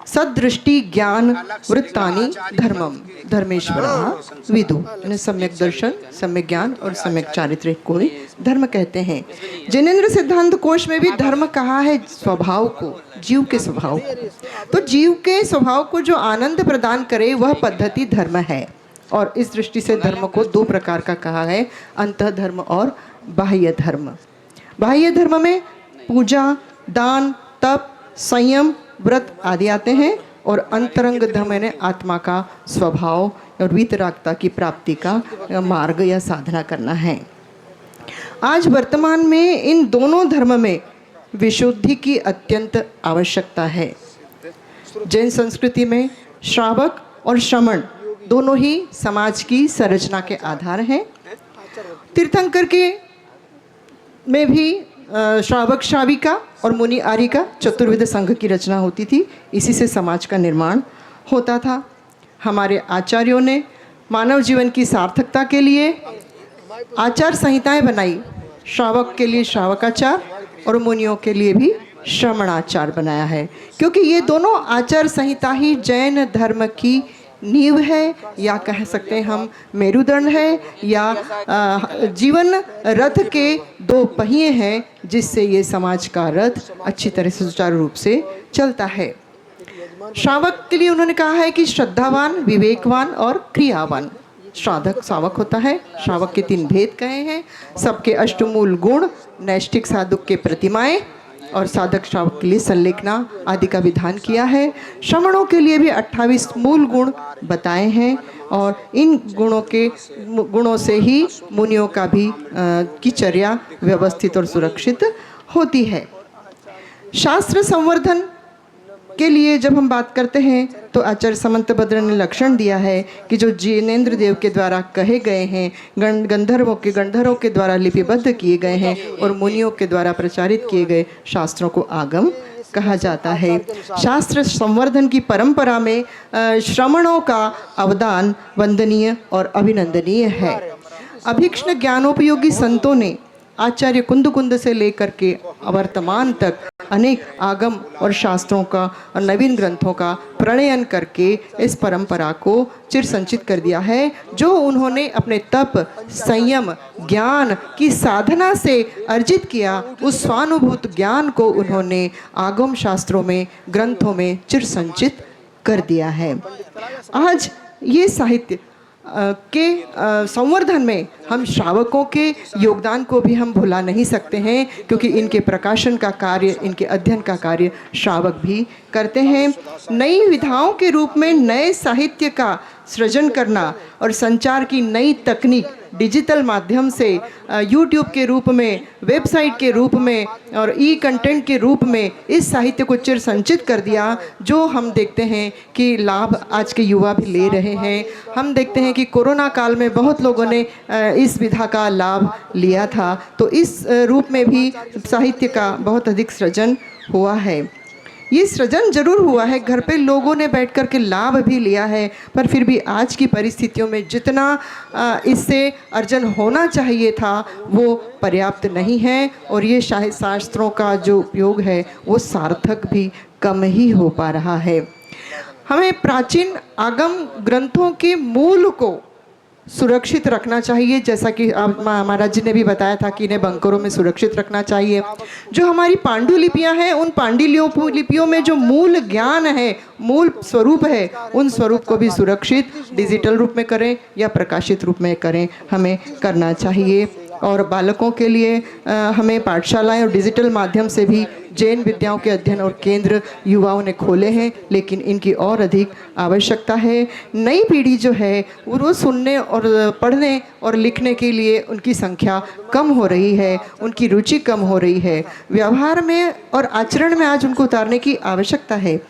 सदृष्टि ज्ञान वृत्तानि धर्मम धर्मेश्वरः विदु, यानी सम्यक दर्शन, सम्यक ज्ञान और सम्यक चारित्र्य को ही धर्म कहते हैं। जिनेंद्र सिद्धांत कोश में भी धर्म कहा है स्वभाव को, जीव के स्वभाव को। तो जीव के स्वभाव को जो आनंद प्रदान करे वह पद्धति धर्म है। और इस दृष्टि से धर्म को दो प्रकार का कहा है, अंतः धर्म और बाह्य धर्म। बाह्य धर्म में पूजा, दान, तप, संयम, व्रत आदि आते हैं, और अंतरंग धर्म ने आत्मा का स्वभाव और वीतरागता की प्राप्ति का मार्ग या साधना करना है। आज वर्तमान में इन दोनों धर्म में विशुद्धि की अत्यंत आवश्यकता है। जैन संस्कृति में श्रावक और श्रमण दोनों ही समाज की संरचना के आधार हैं। तीर्थंकर के में भी श्रावक श्राविका और मुनि आरिका चतुर्विध संघ की रचना होती थी। इसी से समाज का निर्माण होता था। हमारे आचार्यों ने मानव जीवन की सार्थकता के लिए आचार संहिताएं बनाई। श्रावक के लिए श्रावकाचार और मुनियों के लिए भी श्रमणाचार बनाया है, क्योंकि ये दोनों आचार संहिता ही जैन धर्म की नींव है, या कह सकते हैं हम मेरुदंड है, या जीवन रथ के दो पहिए हैं जिससे ये समाज का रथ अच्छी तरह से सुचारू रूप से चलता है। श्रावक के लिए उन्होंने कहा है कि श्रद्धावान, विवेकवान और क्रियावान श्रावक होता है। श्रावक के 3 भेद कहे हैं, सबके अष्टमूल गुण, नैष्ठिक साधक के प्रतिमाएं, और साधक श्रावक के लिए संलेखना आदि का विधान किया है। श्रमणों के लिए भी 28 मूल गुण बताए हैं, और इन गुणों से ही मुनियों का भी की चर्या व्यवस्थित और सुरक्षित होती है। शास्त्र संवर्धन के लिए जब हम बात करते हैं तो आचार्य समंतभद्र ने लक्षण दिया है कि जो जिनेंद्र देव के द्वारा कहे गए हैं, गंधर्वों के द्वारा लिपिबद्ध किए गए हैं और मुनियों के द्वारा प्रचारित किए गए शास्त्रों को आगम कहा जाता है। शास्त्र संवर्धन की परंपरा में श्रमणों का अवदान वंदनीय और अभिनंदनीय है। अभीक्ष्ण ज्ञानोपयोगी संतों ने आचार्य कुंद से लेकर के वर्तमान तक अनेक आगम और शास्त्रों का और नवीन ग्रंथों का प्रणयन करके इस परंपरा को चिर संचित कर दिया है, जो उन्होंने अपने तप, संयम, ज्ञान की साधना से अर्जित किया। उस स्वानुभूत ज्ञान को उन्होंने आगम शास्त्रों में, ग्रंथों में चिर संचित कर दिया है। आज ये साहित्य के संवर्धन में हम श्रावकों के योगदान को भी हम भुला नहीं सकते हैं, क्योंकि इनके प्रकाशन का कार्य, इनके अध्ययन का कार्य श्रावक भी करते हैं। नई विधाओं के रूप में नए साहित्य का सृजन करना और संचार की नई तकनीक डिजिटल माध्यम से यूट्यूब के रूप में, वेबसाइट के रूप में और ई कंटेंट के रूप में इस साहित्य को चिर संचित कर दिया, जो हम देखते हैं कि लाभ आज के युवा भी ले रहे हैं। हम देखते हैं कि कोरोना काल में बहुत लोगों ने इस विधा का लाभ लिया था, तो इस रूप में भी साहित्य का बहुत अधिक सृजन हुआ है। ये सृजन जरूर हुआ है, घर पे लोगों ने बैठ कर के लाभ भी लिया है, पर फिर भी आज की परिस्थितियों में जितना इससे अर्जन होना चाहिए था वो पर्याप्त नहीं है, और ये शास्त्रों का जो उपयोग है वो सार्थक भी कम ही हो पा रहा है। हमें प्राचीन आगम ग्रंथों के मूल को सुरक्षित रखना चाहिए, जैसा कि महाराज जी ने भी बताया था कि इन्हें बंकरों में सुरक्षित रखना चाहिए। जो हमारी पांडुलिपियां हैं, उन पांडुलिपियों में जो मूल ज्ञान है, मूल स्वरूप है, उन स्वरूप को भी सुरक्षित डिजिटल रूप में करें या प्रकाशित रूप में करें, हमें करना चाहिए। और बालकों के लिए हमें पाठशालाएं और डिजिटल माध्यम से भी जैन विद्याओं के अध्ययन और केंद्र युवाओं ने खोले हैं, लेकिन इनकी और अधिक आवश्यकता है। नई पीढ़ी जो है वो सुनने और पढ़ने और लिखने के लिए उनकी संख्या कम हो रही है, उनकी रुचि कम हो रही है। व्यवहार में और आचरण में आज उनको उतारने की आवश्यकता है।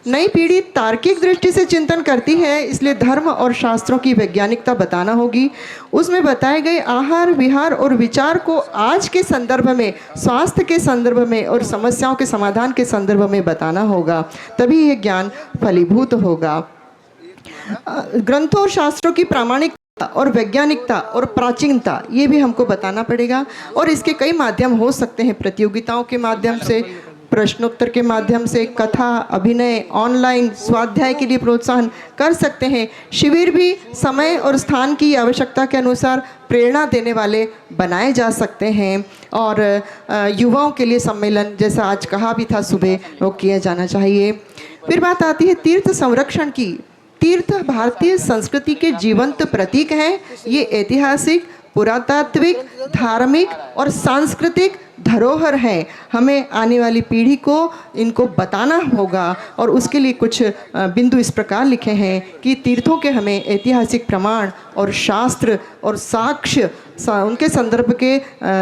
नई पीढ़ी तार्किक दृष्टि से चिंतन करती है, इसलिए धर्म और शास्त्रों की वैज्ञानिकता बताना होगी। उसमें बताए गए आहार, विहार और विचार को आज के संदर्भ में, स्वास्थ्य के संदर्भ में और समस्याओं के समाधान के संदर्भ में बताना होगा, तभी ये ज्ञान फलीभूत होगा। ग्रंथों और शास्त्रों की प्रामाणिक और वैज्ञानिकता और प्राचीनता, ये भी हमको बताना पड़ेगा। और इसके कई माध्यम हो सकते हैं, प्रतियोगिताओं के माध्यम से, प्रश्नोत्तर के माध्यम से, कथा, अभिनय, ऑनलाइन स्वाध्याय के लिए प्रोत्साहन कर सकते हैं। शिविर भी समय और स्थान की आवश्यकता के अनुसार प्रेरणा देने वाले बनाए जा सकते हैं। और युवाओं के लिए सम्मेलन, जैसा आज कहा भी था सुबह, वो किया जाना चाहिए। फिर बात आती है तीर्थ संरक्षण की। तीर्थ भारतीय संस्कृति के जीवंत प्रतीक हैं। ये ऐतिहासिक, पुरातात्विक, धार्मिक और सांस्कृतिक धरोहर है। हमें आने वाली पीढ़ी को इनको बताना होगा। और उसके लिए कुछ बिंदु इस प्रकार लिखे हैं कि तीर्थों के हमें ऐतिहासिक प्रमाण और शास्त्र और साक्ष्य उनके संदर्भ के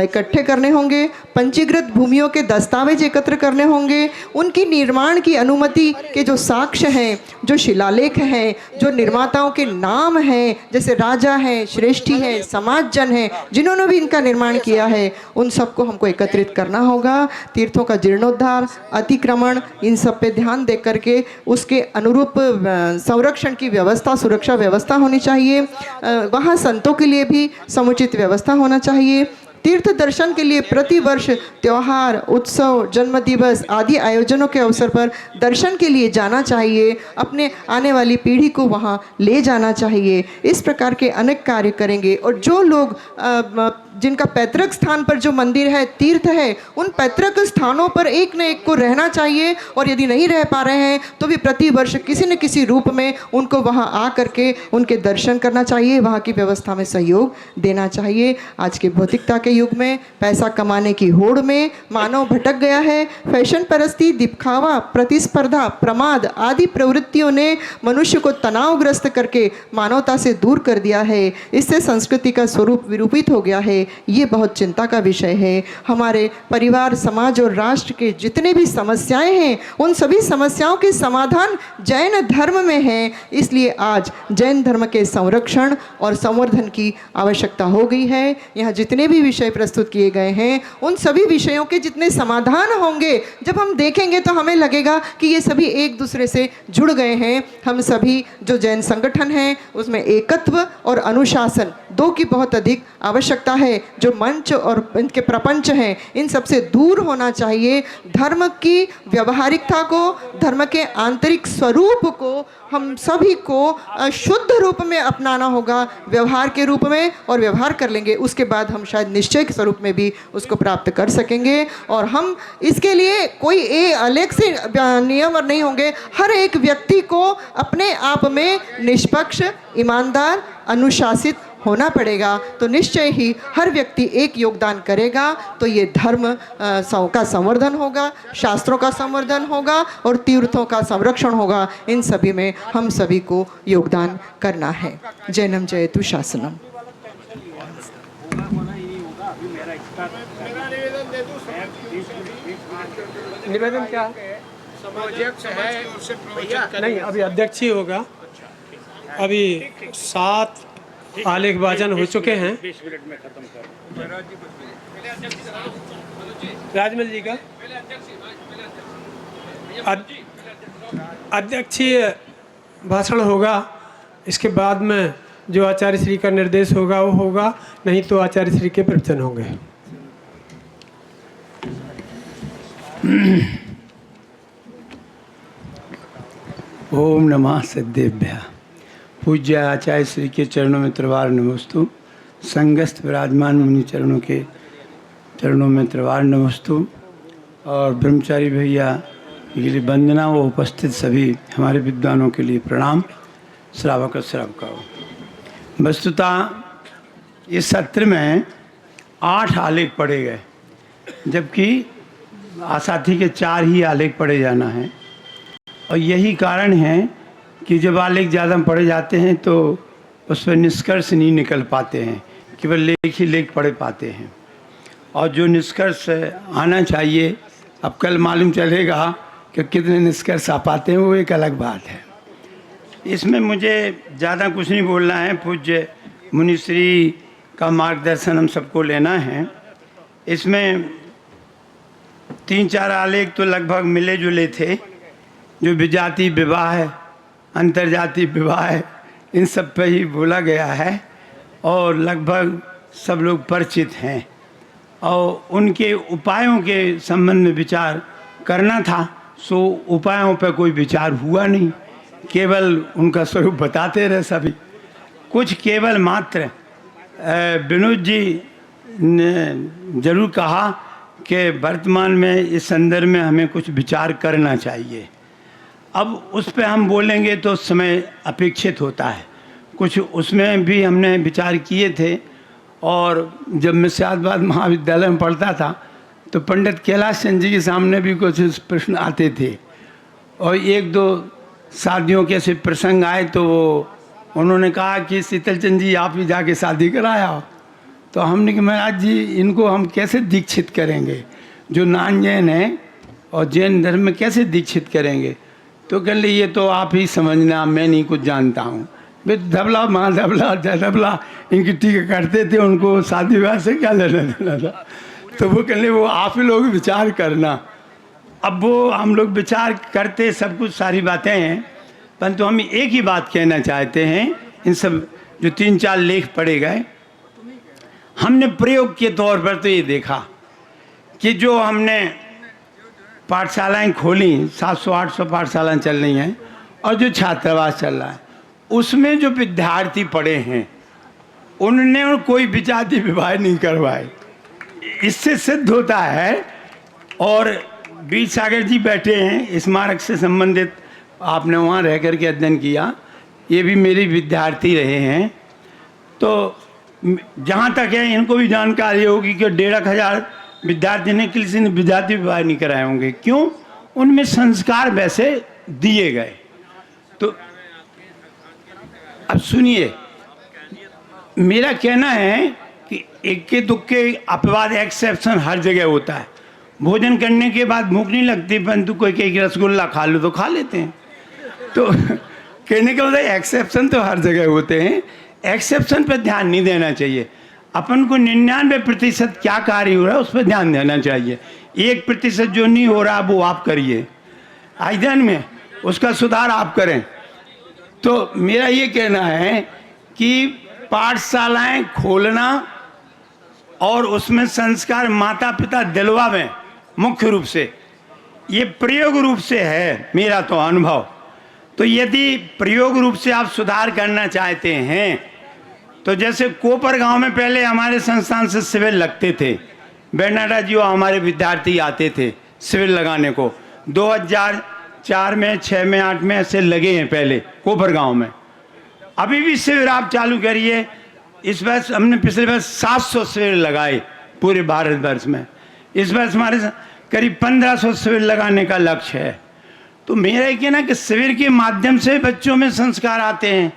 इकट्ठे करने होंगे। पंजीकृत भूमियों के दस्तावेज एकत्र करने होंगे। उनकी निर्माण की अनुमति के जो साक्ष्य हैं, जो शिलालेख हैं, जो निर्माताओं के नाम हैं, जैसे राजा हैं, श्रेष्ठी हैं, समाजजन हैं, जिन्होंने भी इनका निर्माण किया है, उन सबको हमको एकत्रित करना होगा। तीर्थों का जीर्णोद्धार, अतिक्रमण, इन सब पे ध्यान दे करके उसके अनुरूप संरक्षण की व्यवस्था, सुरक्षा व्यवस्था होनी चाहिए। वहाँ संतों के लिए भी समुचित व्यवस्था होना चाहिए। तीर्थ दर्शन के लिए प्रतिवर्ष त्यौहार, उत्सव, जन्म दिवस आदि आयोजनों के अवसर पर दर्शन के लिए जाना चाहिए। अपने आने वाली पीढ़ी को वहाँ ले जाना चाहिए। इस प्रकार के अनेक कार्य करेंगे। और जो लोग जिनका पैतृक स्थान पर जो मंदिर है, तीर्थ है, उन पैतृक स्थानों पर एक न एक को रहना चाहिए। और यदि नहीं रह पा रहे हैं तो भी प्रतिवर्ष किसी न किसी रूप में उनको वहाँ आ करके उनके दर्शन करना चाहिए, वहाँ की व्यवस्था में सहयोग देना चाहिए। आज के भौतिकता के युग में, पैसा कमाने की होड़ में मानव भटक गया है। फैशन परस्ती, दिखावा, प्रतिस्पर्धा, प्रमाद आदि प्रवृत्तियों ने मनुष्य को तनावग्रस्त करके मानवता से दूर कर दिया है। इससे संस्कृति का स्वरूप विरूपित हो गया है। ये बहुत चिंता का विषय है। हमारे परिवार, समाज और राष्ट्र के जितने भी समस्याएं हैं, उन सभी समस्याओं के समाधान जैन धर्म में है। इसलिए आज जैन धर्म के संरक्षण और संवर्धन की आवश्यकता हो गई है। यहाँ जितने भी विषय प्रस्तुत किए गए हैं, उन सभी विषयों के जितने समाधान होंगे, जब हम देखेंगे तो हमें लगेगा कि ये सभी एक दूसरे से जुड़ गए हैं। हम सभी जो जैन संगठन हैं, उसमें एकत्व और अनुशासन दो की बहुत अधिक आवश्यकता है। जो मंच और इनके प्रपंच हैं, इन सबसे दूर होना चाहिए। धर्म की व्यवहारिकता को, धर्म के आंतरिक स्वरूप को हम सभी को शुद्ध रूप में अपनाना होगा, व्यवहार के रूप में। और व्यवहार कर लेंगे, उसके बाद हम शायद निश्चय के स्वरूप में भी उसको प्राप्त कर सकेंगे। और हम इसके लिए कोई अलग से नियम और नहीं होंगे। हर एक व्यक्ति को अपने आप में निष्पक्ष, ईमानदार, अनुशासित होना पड़ेगा। तो निश्चय ही हर व्यक्ति एक योगदान करेगा तो ये धर्म का संवर्धन होगा, शास्त्रों का संवर्धन होगा और तीर्थों का संरक्षण होगा। इन सभी में हम सभी को योगदान करना है। जैनम जयतु शासनम। निवेदन क्या नहीं, अभी अध्यक्ष ही होगा। अभी 7 आलेख वाचन हो चुके हैं। राजमल जी का अध्यक्षीय भाषण होगा। इसके बाद में जो आचार्य श्री का निर्देश होगा वो होगा, नहीं तो आचार्य श्री के प्रवचन होंगे। ओम नमः सिद्धेभ्यः। पूज्य आचार्य श्री के चरणों में त्रिवार नमस्तु। संगस्थ विराजमान मुनि चरणों के चरणों में त्रिवार नमस्तु। और ब्रह्मचारी भैया के लिए वंदना व उपस्थित सभी हमारे विद्वानों के लिए प्रणाम। श्रावक श्रावकाओं, वस्तुतः इस सत्र में 8 आलेख पढ़े गए, जबकि आसाथी के 4 ही आलेख पढ़े जाना है। और यही कारण है कि जब आलेख ज़्यादा पढ़े जाते हैं तो उस पर निष्कर्ष नहीं निकल पाते हैं, केवल लेख ही लेख पढ़े पाते हैं। और जो निष्कर्ष आना चाहिए, अब कल मालूम चलेगा कि कितने निष्कर्ष आ पाते हैं, वो एक अलग बात है। इसमें मुझे ज़्यादा कुछ नहीं बोलना है। पूज्य मुनिश्री का मार्गदर्शन हम सबको लेना है। इसमें 3-4 आलेख तो लगभग मिले जुले थे, जो विजाति विवाह, अंतर्जातीय विवाह, इन सब पे ही बोला गया है। और लगभग सब लोग परिचित हैं, और उनके उपायों के संबंध में विचार करना था। सो उपायों पर कोई विचार हुआ नहीं, केवल उनका स्वरूप बताते रहे सभी। कुछ केवल मात्र विनोद जी ने जरूर कहा कि वर्तमान में इस संदर्भ में हमें कुछ विचार करना चाहिए। अब उस पर हम बोलेंगे तो समय अपेक्षित होता है। कुछ उसमें भी हमने विचार किए थे, और जब मैं सियादबाद महाविद्यालय में पढ़ता था तो पंडित कैलाश चंद जी के सामने भी कुछ प्रश्न आते थे, और एक दो शादियों के ऐसे प्रसंग आए तो उन्होंने कहा कि शीतल चंद जी आप ही जाके शादी कराया। तो हमने कहा महाराज जी इनको हम कैसे दीक्षित करेंगे, जो नान जैन हैं और जैन धर्म में कैसे दीक्षित करेंगे। तो कह ले ये तो आप ही समझना, मैं नहीं कुछ जानता हूँ। वे धबला माँ धबला जय धबला इनकी टीका करते थे, उनको शादी विवाह से क्या लेना देना था। तो वो कह ले वो आप ही लोग विचार करना। अब वो हम लोग विचार करते सब कुछ सारी बातें हैं, परंतु हम एक ही बात कहना चाहते हैं। इन सब जो 3-4 लेख पढ़े गए, हमने प्रयोग के तौर पर तो ये देखा कि जो हमने पाठशालाएं खोली, 700-800 पाठशालाएं चल रही हैं, और जो छात्रावास चल रहा है उसमें जो विद्यार्थी पढ़े हैं उन्होंने कोई विजाति विवाह नहीं करवाए। इससे सिद्ध होता है, और वीर सागर जी बैठे हैं स्मारक से संबंधित, आपने वहाँ रह कर के अध्ययन किया, ये भी मेरे विद्यार्थी रहे हैं। तो जहाँ तक है इनको भी जानकारी होगी कि 1,500 विद्यार्थी ने किसी ने विजाति विवाह नहीं कराए होंगे। क्यों? उनमें संस्कार वैसे दिए गए। तो अब सुनिए, मेरा कहना है कि इक्के दुक्के अपवाद एक्सेप्शन हर जगह होता है। भोजन करने के बाद भूख नहीं लगती, परंतु कोई कहे कि रसगुल्ला खा लो तो खा लेते हैं। तो कहने का मतलब एक्सेप्शन तो हर जगह होते हैं, एक्सेप्शन पर ध्यान नहीं देना चाहिए। अपन को 99% क्या कार्य हो रहा है उस पर ध्यान देना चाहिए। 1% जो नहीं हो रहा वो आप करिए अध्ययन में, उसका सुधार आप करें। तो मेरा ये कहना है कि पाठशालाएं खोलना और उसमें संस्कार माता पिता दिलवावें, मुख्य रूप से ये प्रयोग रूप से है मेरा तो अनुभव। तो यदि प्रयोग रूप से आप सुधार करना चाहते हैं तो जैसे कोपर गांव में पहले हमारे संस्थान से शिविर लगते थे, बेनाडा जी वो हमारे विद्यार्थी आते थे शिविर लगाने को। 2004 में, 6 में, 8 में ऐसे लगे हैं पहले कोपर गांव में। अभी भी शिविर आप चालू करिए। इस वर्ष हमने पिछले वर्ष 700 शिविर लगाए पूरे भारतवर्ष में। इस वर्ष हमारे करीब 1500 शिविर लगाने का लक्ष्य है। तो मेरा ये कहना कि शिविर के माध्यम से बच्चों में संस्कार आते हैं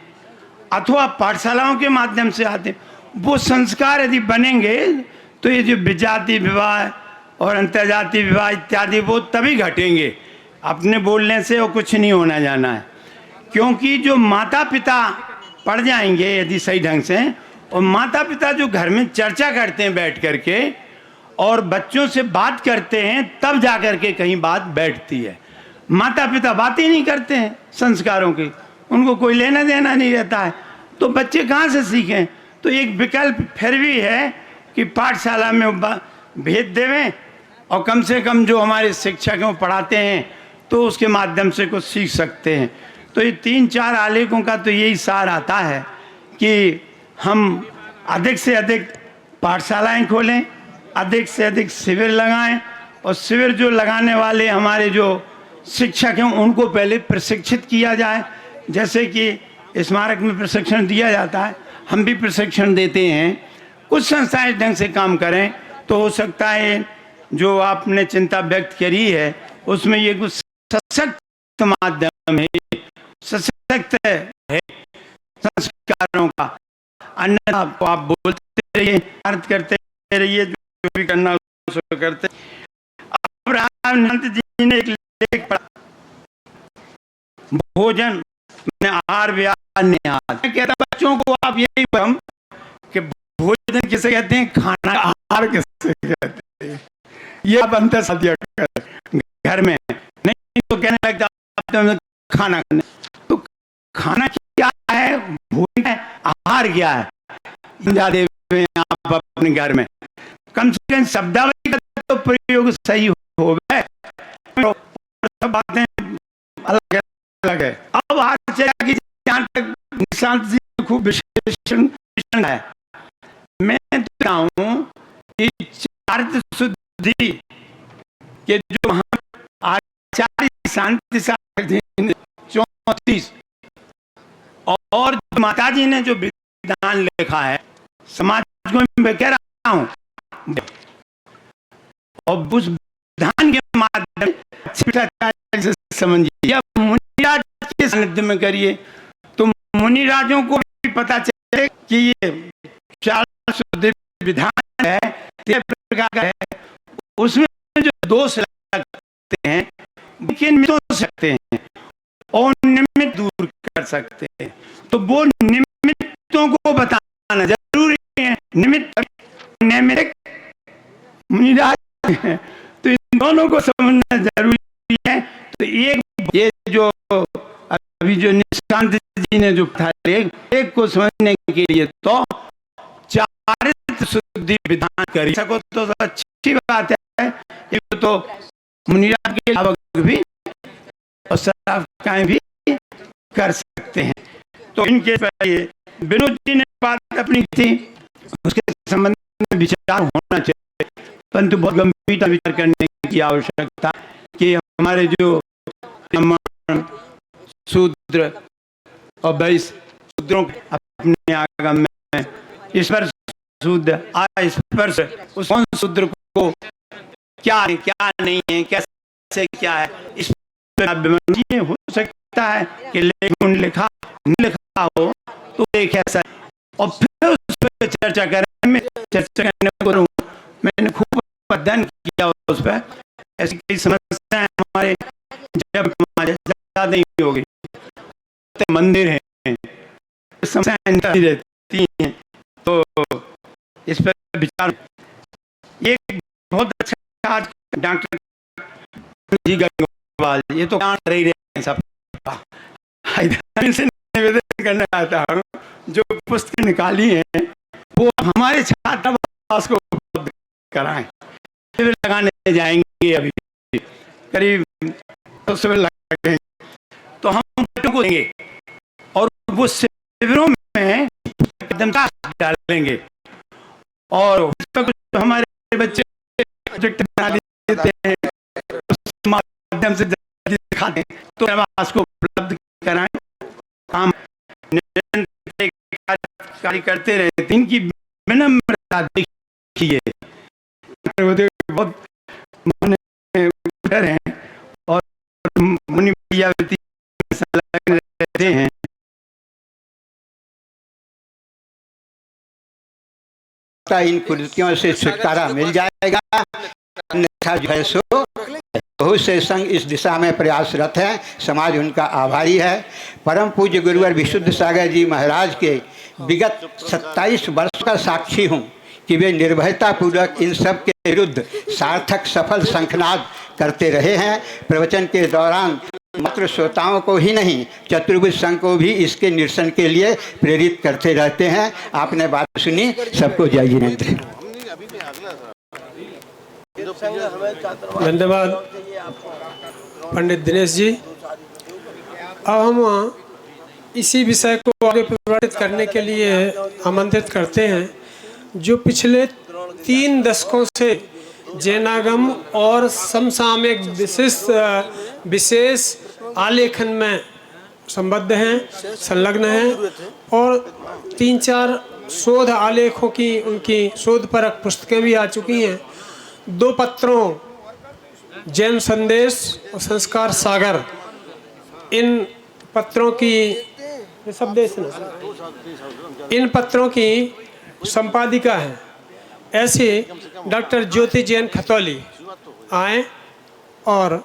अथवा पाठशालाओं के माध्यम से आते हैं। वो संस्कार यदि बनेंगे तो ये जो विजाति विवाह और अंतर्जातीय विवाह इत्यादि वो तभी घटेंगे। अपने बोलने से वो कुछ नहीं होना जाना है, क्योंकि जो माता पिता पढ़ जाएंगे यदि सही ढंग से, और माता पिता जो घर में चर्चा करते हैं बैठ करके और बच्चों से बात करते हैं, तब जा कर के कहीं बात बैठती है। माता पिता बातें नहीं करते हैं संस्कारों की, उनको कोई लेना देना नहीं रहता है, तो बच्चे कहाँ से सीखें। तो एक विकल्प फिर भी है कि पाठशाला में भेज देवें और कम से कम जो हमारे शिक्षक हैं वो पढ़ाते हैं तो उसके माध्यम से कुछ सीख सकते हैं। तो ये 3-4 आलेखों का तो यही सार आता है कि हम अधिक से अधिक पाठशालाएं खोलें, अधिक से अधिक शिविर लगाएं, और शिविर जो लगाने वाले हमारे जो शिक्षक हैं उनको पहले प्रशिक्षित किया जाए। जैसे कि स्मारक में प्रशिक्षण दिया जाता है, हम भी प्रशिक्षण देते हैं। कुछ संस्थाएं इस ढंग से काम करें तो हो सकता है जो आपने चिंता व्यक्त करी है उसमें ये कुछ सशक्त माध्यम है, सशक्त है संस्कारों का। अन्यथा आप बोलते रहिए, अर्थ करते रहिए, जो भी करना उसको करते। अब रामनंद जी ने एक लेख पढ़ा, भोजन में आहार विहार निहार। मैं कहता बच्चों को आप यही हम कि भोजन किसे कहते हैं, खाना आहार किसे कहते हैं, ये आप अंतर साध्य घर में नहीं तो कहने लगता खाना। तो खाना क्या है, भोजन है, आहार क्या है, समझा दे आप अपने घर में, कम से कम शब्दावली का तो प्रयोग सही हो गए, सब बातें अलग अलग है। अब हाथ चला कि जहाँ तक निशांत जी खूब विशेषण है, मैं तो हूँ कि चारित्र शुद्धि के जो आचार्य शांति 34 और माता जी ने जो विधान लिखा है समाज को मैं कह रहा हूँ, और उस विधान के माध्यम से समझिए, मुनिराज के सानिध्य में करिए तो मुनिराजों को भी पता चले कि ये 4 विधान है, 3 प्रकार का है, उसमें जो दोष लगते हैं लेकिन मिट सकते हैं और निमित्त दूर कर सकते हैं, तो वो निमित्तों को बताना जरूरी है। निमित्त मुनिराज है, तो इन दोनों को समझना जरूरी है। तो एक ये जो अभी जो निशांत जी ने जो था, एक को समझने के लिए तो चारित्र शुद्धि विधान कर सको तो अच्छी बात है। ये तो मुनिराज के अलावा भी और साधकाएं भी कर सकते हैं। तो इनके पहले विनोद जी ने बात अपनी थी, उसके संबंध में विचार होना चाहिए, परंतु बहुत गंभीरता विचार करने की आवश्यकता कि हमारे जो शूद्र और वैश्य शूद्रों अपने आगम में स्पर्श शूद्र अस्पर्श, उस शूद्र को क्या है क्या नहीं है, कैसे क्या है, इस ये हो सकता है कि लेखन लिखा नहीं लिखा हो तो एक ऐसा, और फिर उस पर चर्चा करें। मैं चर्चा करने को मैंने खूब अध्ययन किया उस पर, ऐसी कई समस्याएं हमारे जब ज्यादा नहीं होगी, मंदिर है समस्याएं रहती हैं, तो इस पर विचार। ये बहुत अच्छा आज डॉक्टर जी गंगवाल, ये तो जान रही रहे सब से निवेदन करना चाहता हूँ, जो पुस्तक निकाली है वो हमारे छात्रावास को उपलब्ध कराएं। शिविर लगाने जाएंगे अभी करीब 200 शिविर लगेंगे, तो हम बच्चों को देंगे और वो शिविरों में डालेंगे और उस पर कुछ हमारे बच्चे प्रोजेक्ट बना देते हैं, उस माध्यम से दिखाते हैं, तो छात्रावास को उपलब्ध कराएं। काम कार्य करते रहते, इनकी विनम्रता देखिए, बहुत डर हैं और मुनि भैया रहते हैं। इन कुरीतियों से छुटकारा मिल जाएगा, अन्यथा जो है सो बहुत से संघ इस दिशा में प्रयासरत हैं, समाज उनका आभारी है। परम पूज्य गुरुवर विशुद्ध सागर जी महाराज के विगत 27 वर्ष का साक्षी हूँ कि वे निर्भयता पूर्वक इन सब के विरुद्ध सार्थक सफल शंखनाद करते रहे हैं। प्रवचन के दौरान मात्र श्रोताओं को ही नहीं, चतुर्भुज संघ को भी इसके निरसन के लिए प्रेरित करते रहते हैं। आपने बात सुनी, सबको जय जिनेंद्र। धन्यवाद पंडित दिनेश जी। अब हम इसी विषय को आगे परिवर्तित करने के लिए आमंत्रित करते हैं, जो पिछले 3 दशकों से जैनागम और समसामयिक विशेष आलेखन में संबद्ध हैं, संलग्न हैं और 3-4 शोध आलेखों की उनकी शोधपरक पुस्तकें भी आ चुकी हैं। 2 पत्रों जैन संदेश और संस्कार सागर, इन पत्रों की इन पत्रों की संपादिका है ऐसे डॉक्टर ज्योति जैन खतौली आए और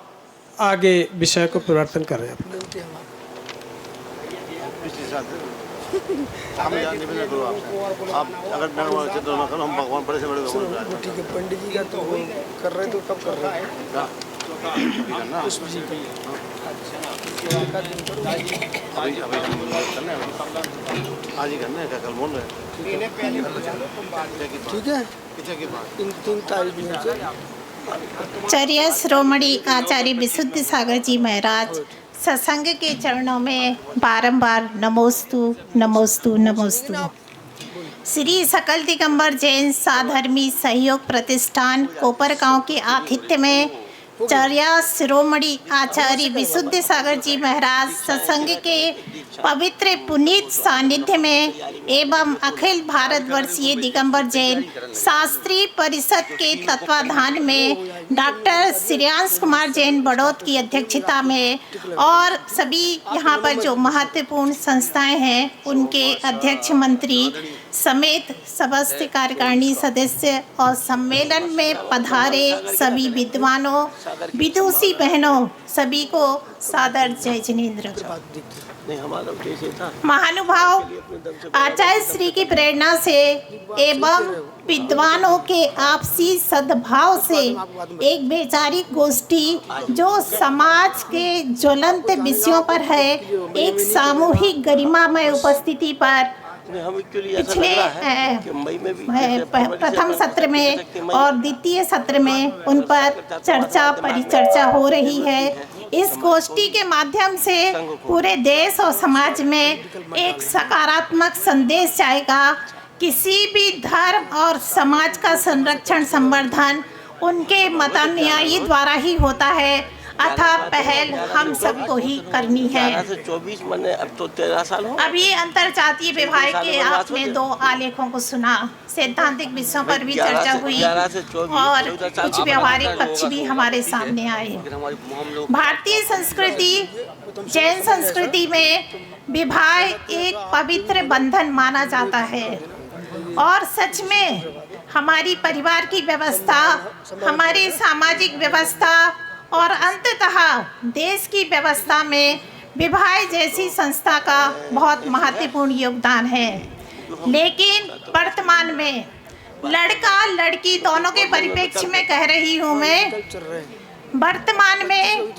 आगे विषय को परिवर्तन कर रहे हैं। आप अगर चित्र न करो, हम भगवान बड़े से बड़े ठीक है। पंडित जी का तो कर रहे, तो कब कर रहे हैं? अभी हम करना है, आज ही करना है, कल बोल रहे हैं। ठीक है, इन 3 तारीख चर्या शिरोमणि आचार्य विशुद्ध सागर जी महाराज सत्संग के चरणों में बारंबार नमोस्तु नमोस्तु नमोस्तु। श्री सकल दिगंबर जैन साधर्मी सहयोग प्रतिष्ठान कोपरगांव के आतिथ्य में चर्या शिरोमणि आचार्य विशुद्ध सागर जी महाराज सत्संग के पवित्र पुनीत सानिध्य में एवं अखिल भारतवर्षीय दिगंबर जैन शास्त्रीय परिषद के तत्वाधान में डॉक्टर श्रेयांश कुमार जैन बड़ौत की अध्यक्षता में और सभी यहाँ पर जो महत्वपूर्ण संस्थाएं हैं उनके अध्यक्ष मंत्री समेत समस्त कार्यकारिणी सदस्य और सम्मेलन में पधारे सभी विद्वानों विदुषी बहनों सभी को सादर जय जिनेंद्र। महानुभाव आचार्य श्री की प्रेरणा से एवं विद्वानों के आपसी सद्भाव से एक वैचारिक गोष्ठी जो समाज के ज्वलंत विषयों पर है, एक सामूहिक गरिमामय उपस्थिति पर पिछले प्रथम सत्र में और द्वितीय सत्र में उन पर चर्चा परिचर्चा हो रही है। इस गोष्ठी के माध्यम से पूरे देश और समाज में एक सकारात्मक संदेश जाएगा। किसी भी धर्म और समाज का संरक्षण संवर्धन उनके मतानुयायी द्वारा ही होता है, अतः पहल हम सबको ही करनी है। 24 मैंने अब तो 13 साल हो। अभी अंतर्जातीय विवाह के आपने 2 आलेखों को सुना, सैद्धांतिक विषयों पर भी चर्चा हुई और कुछ व्यवहारिक पक्ष भी हमारे सामने आए। भारतीय संस्कृति जैन संस्कृति में विवाह एक पवित्र बंधन माना जाता है और सच में हमारी परिवार की व्यवस्था, हमारी सामाजिक व्यवस्था और अंततः देश की व्यवस्था में विवाह जैसी संस्था का बहुत महत्वपूर्ण योगदान है। लेकिन वर्तमान में लड़का लड़की दोनों के परिप्रेक्ष्य में कह रही हूँ मैं, वर्तमान में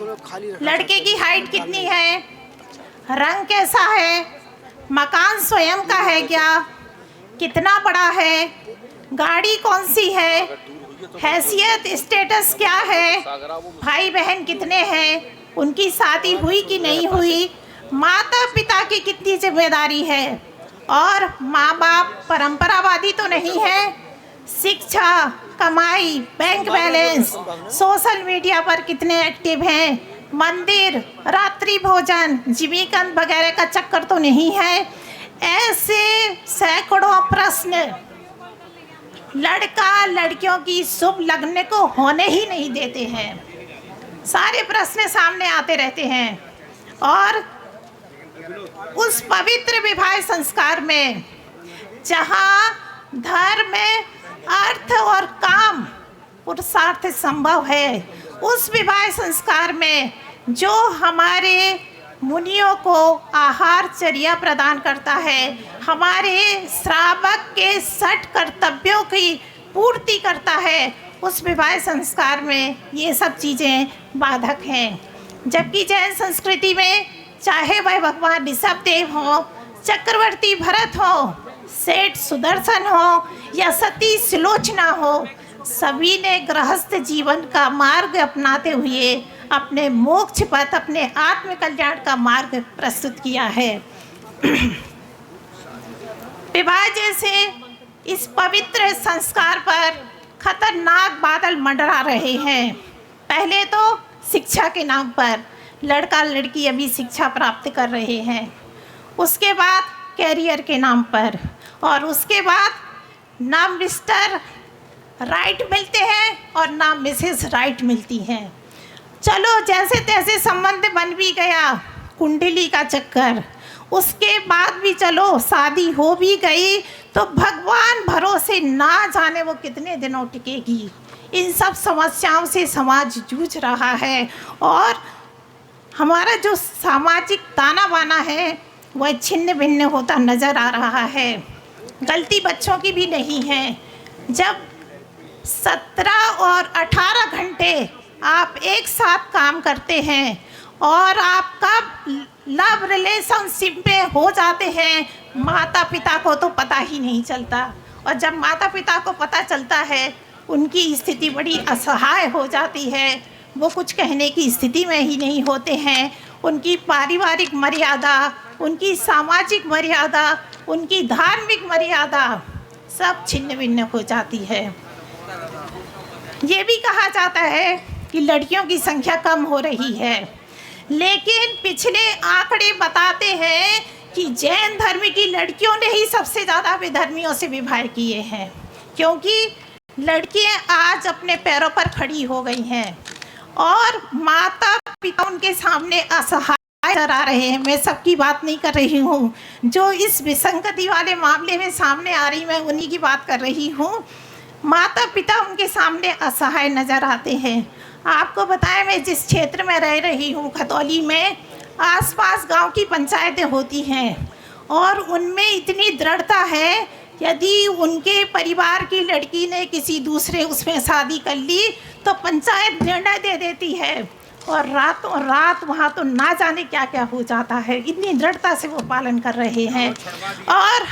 लड़के की हाइट कितनी है, रंग कैसा है, मकान स्वयं का है क्या, कितना बड़ा है, गाड़ी कौन सी है, हैसियत स्टेटस क्या है, भाई बहन कितने हैं, उनकी शादी हुई कि नहीं हुई, माता पिता की कितनी जिम्मेदारी है और माँ बाप परंपरावादी तो नहीं है, शिक्षा, कमाई, बैंक बैलेंस, सोशल मीडिया पर कितने एक्टिव हैं, मंदिर, रात्रि भोजन, जीविका वगैरह का चक्कर तो नहीं है। ऐसे सैकड़ों प्रश्न लड़का लड़कियों की शुभ लग्न को होने ही नहीं देते हैं। सारे प्रश्न सामने आते रहते हैं और उस पवित्र विवाह संस्कार में जहाँ धर्म में अर्थ और काम पुरुषार्थ संभव है, उस विवाह संस्कार में जो हमारे मुनियों को आहारचर्या प्रदान करता है, हमारे श्रावक के 60 कर्तव्यों की पूर्ति करता है, उस विवाह संस्कार में ये सब चीज़ें बाधक हैं। जबकि जैन संस्कृति में चाहे वह भगवान ऋषभदेव हो, चक्रवर्ती भरत हो, सेठ सुदर्शन हो या सती सुलोचना हो, सभी ने गृहस्थ जीवन का मार्ग अपनाते हुए अपने मोक्ष पथ, अपने आत्म कल्याण का मार्ग प्रस्तुत किया है। विवाह जैसे इस पवित्र संस्कार पर खतरनाक बादल मंडरा रहे हैं। पहले तो शिक्षा के नाम पर लड़का लड़की अभी शिक्षा प्राप्त कर रहे हैं, उसके बाद कैरियर के नाम पर, और उसके बाद ना मिस्टर राइट मिलते हैं और ना मिसेस राइट मिलती हैं। चलो जैसे तैसे संबंध बन भी गया, कुंडली का चक्कर, उसके बाद भी चलो शादी हो भी गई तो भगवान भरोसे ना जाने वो कितने दिनों टिकेगी। इन सब समस्याओं से समाज जूझ रहा है और हमारा जो सामाजिक ताना बाना है वह छिन्न भिन्न होता नज़र आ रहा है। गलती बच्चों की भी नहीं है। जब 17 और 18 घंटे आप एक साथ काम करते हैं और आपका लव रिलेशनशिप में हो जाते हैं, माता पिता को तो पता ही नहीं चलता। और जब माता पिता को पता चलता है, उनकी स्थिति बड़ी असहाय हो जाती है, वो कुछ कहने की स्थिति में ही नहीं होते हैं। उनकी पारिवारिक मर्यादा, उनकी सामाजिक मर्यादा, उनकी धार्मिक मर्यादा सब छिन्न भिन्न हो जाती है। ये भी कहा जाता है कि लड़कियों की संख्या कम हो रही है, लेकिन पिछले आंकड़े बताते हैं कि जैन धर्म की लड़कियों ने ही सबसे ज़्यादा विधर्मियों से विवाह किए हैं, क्योंकि लड़कियां आज अपने पैरों पर खड़ी हो गई हैं और माता पिता उनके सामने असहाय नजर आ रहे हैं। मैं सबकी बात नहीं कर रही हूँ, जो इस विसंगति वाले मामले में सामने आ रही, मैं उन्हीं की बात कर रही हूँ। माता पिता उनके सामने असहाय नजर आते हैं। आपको बताएं, मैं जिस क्षेत्र में रह रही हूँ खतौली में, आसपास गांव की पंचायतें होती हैं और उनमें इतनी दृढ़ता है, यदि उनके परिवार की लड़की ने किसी दूसरे उसमें शादी कर ली तो पंचायत निर्णय दे देती है और रातों रात वहाँ तो ना जाने क्या क्या हो जाता है। इतनी दृढ़ता से वो पालन कर रहे हैं। और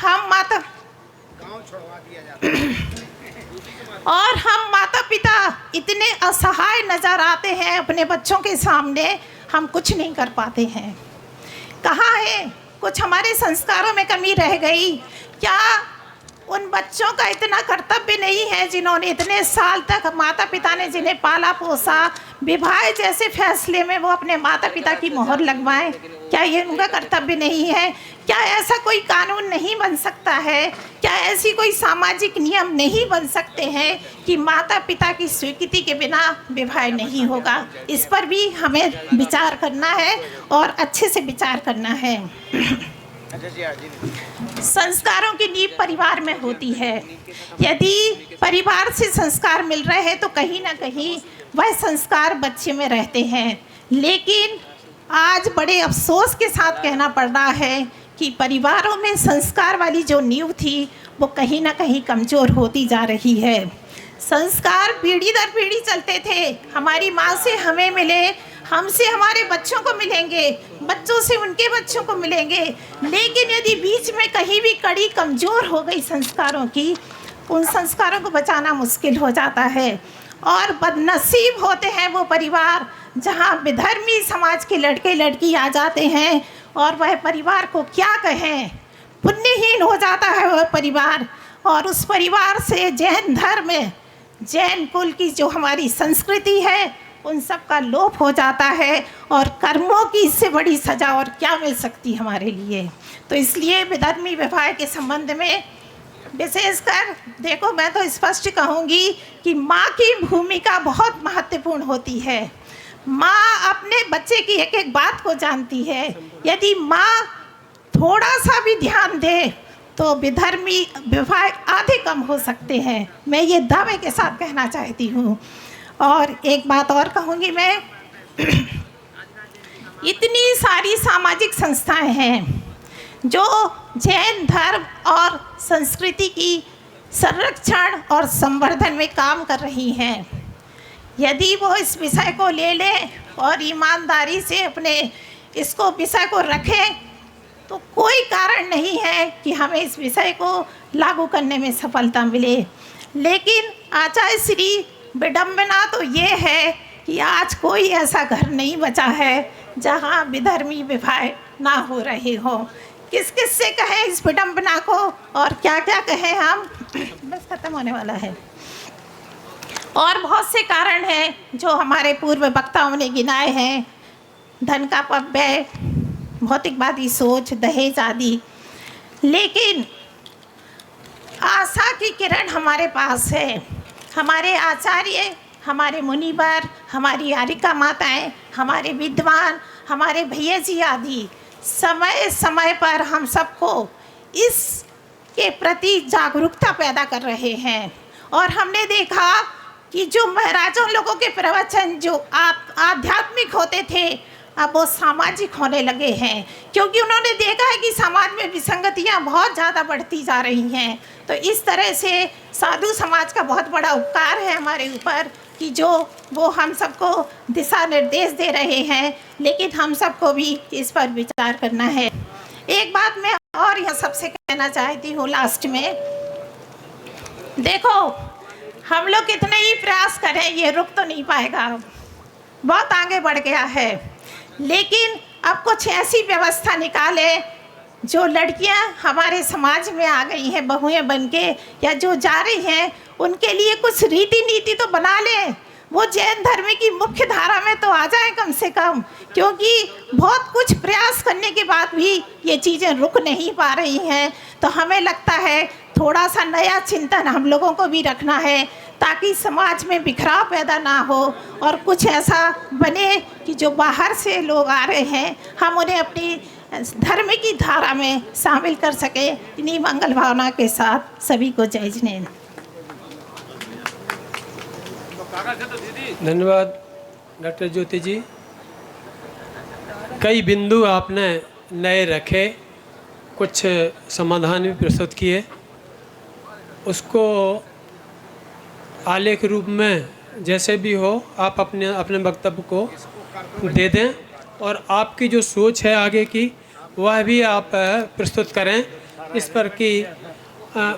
हम माता पिता इतने असहाय नजर आते हैं अपने बच्चों के सामने, हम कुछ नहीं कर पाते हैं। कहाँ है, कुछ हमारे संस्कारों में कमी रह गई क्या? उन बच्चों का इतना कर्तव्य नहीं है जिन्होंने इतने साल तक माता पिता ने जिन्हें पाला पोसा, विवाह जैसे फैसले में वो अपने माता पिता की मोहर लगवाएं? क्या ये उनका कर्तव्य नहीं है? क्या ऐसा कोई कानून नहीं बन सकता है? क्या ऐसी कोई सामाजिक नियम नहीं बन सकते हैं कि माता पिता की स्वीकृति के बिना विवाह नहीं होगा? इस पर भी हमें विचार करना है और अच्छे से विचार करना है। संस्कारों की नींव परिवार में होती है। यदि परिवार से संस्कार मिल रहे हैं तो कहीं ना कहीं वह संस्कार बच्चे में रहते हैं। लेकिन आज बड़े अफसोस के साथ कहना पड़ रहा है कि परिवारों में संस्कार वाली जो नींव थी वो कहीं ना कहीं कमज़ोर होती जा रही है। संस्कार पीढ़ी दर पीढ़ी चलते थे। हमारी माँ से हमें मिले, हमसे हमारे बच्चों को मिलेंगे, बच्चों से उनके बच्चों को मिलेंगे। लेकिन यदि बीच में कहीं भी कड़ी कमज़ोर हो गई संस्कारों की, उन संस्कारों को बचाना मुश्किल हो जाता है। और बदनसीब होते हैं वो परिवार जहाँ विधर्मी समाज के लड़के लड़की आ जाते हैं और वह परिवार को क्या कहें, पुण्यहीन हो जाता है वह परिवार। और उस परिवार से जैन धर्म, जैन कुल की जो हमारी संस्कृति है, उन सब का लोप हो जाता है। और कर्मों की इससे बड़ी सज़ा और क्या मिल सकती हमारे लिए? तो इसलिए विधर्मी विवाह के संबंध में विशेषकर देखो, मैं तो स्पष्ट कहूँगी कि माँ की भूमिका बहुत महत्वपूर्ण होती है। माँ अपने बच्चे की एक एक बात को जानती है। यदि माँ थोड़ा सा भी ध्यान दे तो विधर्मी विवाह आधे कम हो सकते हैं। मैं ये दावे के साथ कहना चाहती हूँ। और एक बात और कहूँगी मैं, इतनी सारी सामाजिक संस्थाएं हैं जो जैन धर्म और संस्कृति की संरक्षण और संवर्धन में काम कर रही हैं। यदि वो इस विषय को ले लें और ईमानदारी से अपने इसको विषय को रखें तो कोई कारण नहीं है कि हमें इस विषय को लागू करने में सफलता मिले। लेकिन आचार्य श्री विडम्बना तो ये है कि आज कोई ऐसा घर नहीं बचा है जहाँ विधर्मी विवाह ना हो रहे हो। किस किस से कहें इस विडम्बना को और क्या क्या कहें हम? बस खत्म होने वाला है। और बहुत से कारण हैं जो हमारे पूर्व वक्ताओं ने गिनाए हैं। धन का अपव्यय, भौतिकवादी सोच, दहेज आदि। लेकिन आशा की किरण हमारे पास है। हमारे आचार्य, हमारे मुनिवर, हमारी आरिका माताएं, हमारे विद्वान, हमारे भैया जी आदि समय समय पर हम सबको इसके प्रति जागरूकता पैदा कर रहे हैं। और हमने देखा कि जो महाराजों लोगों के प्रवचन जो आध्यात्मिक होते थे, अब वो सामाजिक होने लगे हैं, क्योंकि उन्होंने देखा है कि समाज में विसंगतियां बहुत ज़्यादा बढ़ती जा रही हैं। तो इस तरह से साधु समाज का बहुत बड़ा उपकार है हमारे ऊपर कि जो वो हम सबको दिशा निर्देश दे रहे हैं, लेकिन हम सबको भी इस पर विचार करना है। एक बात मैं और यह सबसे कहना चाहती हूँ लास्ट में, देखो हम लोग कितने ही प्रयास करें ये रुक तो नहीं पाएगा, बहुत आगे बढ़ गया है। लेकिन अब कुछ ऐसी व्यवस्था निकाले, जो लड़कियां हमारे समाज में आ गई हैं बहुएं बनके या जो जा रही हैं, उनके लिए कुछ रीति नीति तो बना लें, वो जैन धर्म की मुख्य धारा में तो आ जाए कम से कम, क्योंकि बहुत कुछ प्रयास करने के बाद भी ये चीज़ें रुक नहीं पा रही हैं। तो हमें लगता है थोड़ा सा नया चिंतन हम लोगों को भी रखना है, ताकि समाज में बिखराव पैदा ना हो और कुछ ऐसा बने कि जो बाहर से लोग आ रहे हैं हम उन्हें अपनी धर्म की धारा में शामिल कर सके। इन्हीं मंगल भावना के साथ सभी को जय जिनेन्द्र। धन्यवाद डॉक्टर ज्योति जी। कई बिंदु आपने नए रखे, कुछ समाधान भी प्रस्तुत किए, उसको आलेख रूप में जैसे भी हो आप अपने वक्तव्य को दे दें, और आपकी जो सोच है आगे की वह भी आप प्रस्तुत करें, इस पर कि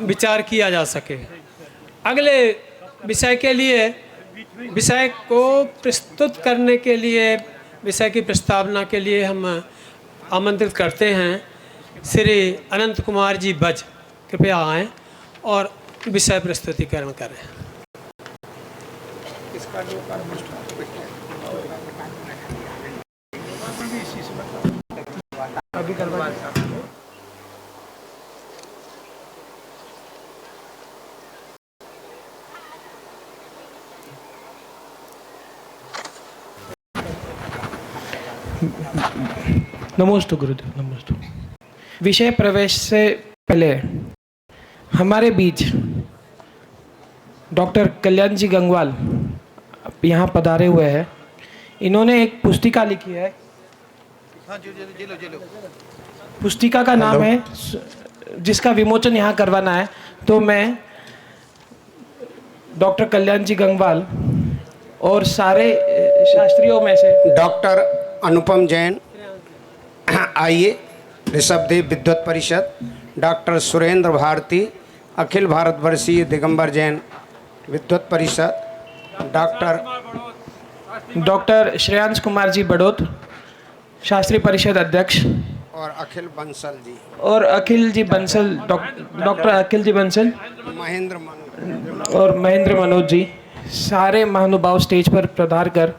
विचार किया जा सके। अगले विषय के लिए, विषय को प्रस्तुत करने के लिए, विषय की प्रस्तावना के लिए हम आमंत्रित करते हैं श्री अनंत कुमार जी बज, कृपया आएँ और विषय प्रस्तुतिकरण करें। अभी करवा नमोस्तु गुरुदेव, नमोस्तु। विषय प्रवेश से पहले हमारे बीच डॉक्टर कल्याण जी गंगवाल यहाँ पधारे हुए हैं। इन्होंने एक पुस्तिका लिखी है, पुस्तिका का नाम है, जिसका विमोचन यहाँ करवाना है। तो मैं डॉक्टर कल्याण जी गंगवाल और सारे शास्त्रियों में से डॉक्टर अनुपम जैन आइए, ऋषभदेव विद्वत परिषद, डॉक्टर सुरेंद्र भारती अखिल भारतवर्षीय दिगंबर जैन विद्वत परिषद, डॉक्टर श्रेयांश कुमार जी बड़ोत शास्त्रीय परिषद अध्यक्ष, और अखिल बंसल जी, और अखिल जी बंसल, डॉक्टर अखिल जी बंसल, और महेंद्र मनोज जी, सारे महानुभाव स्टेज पर पधार कर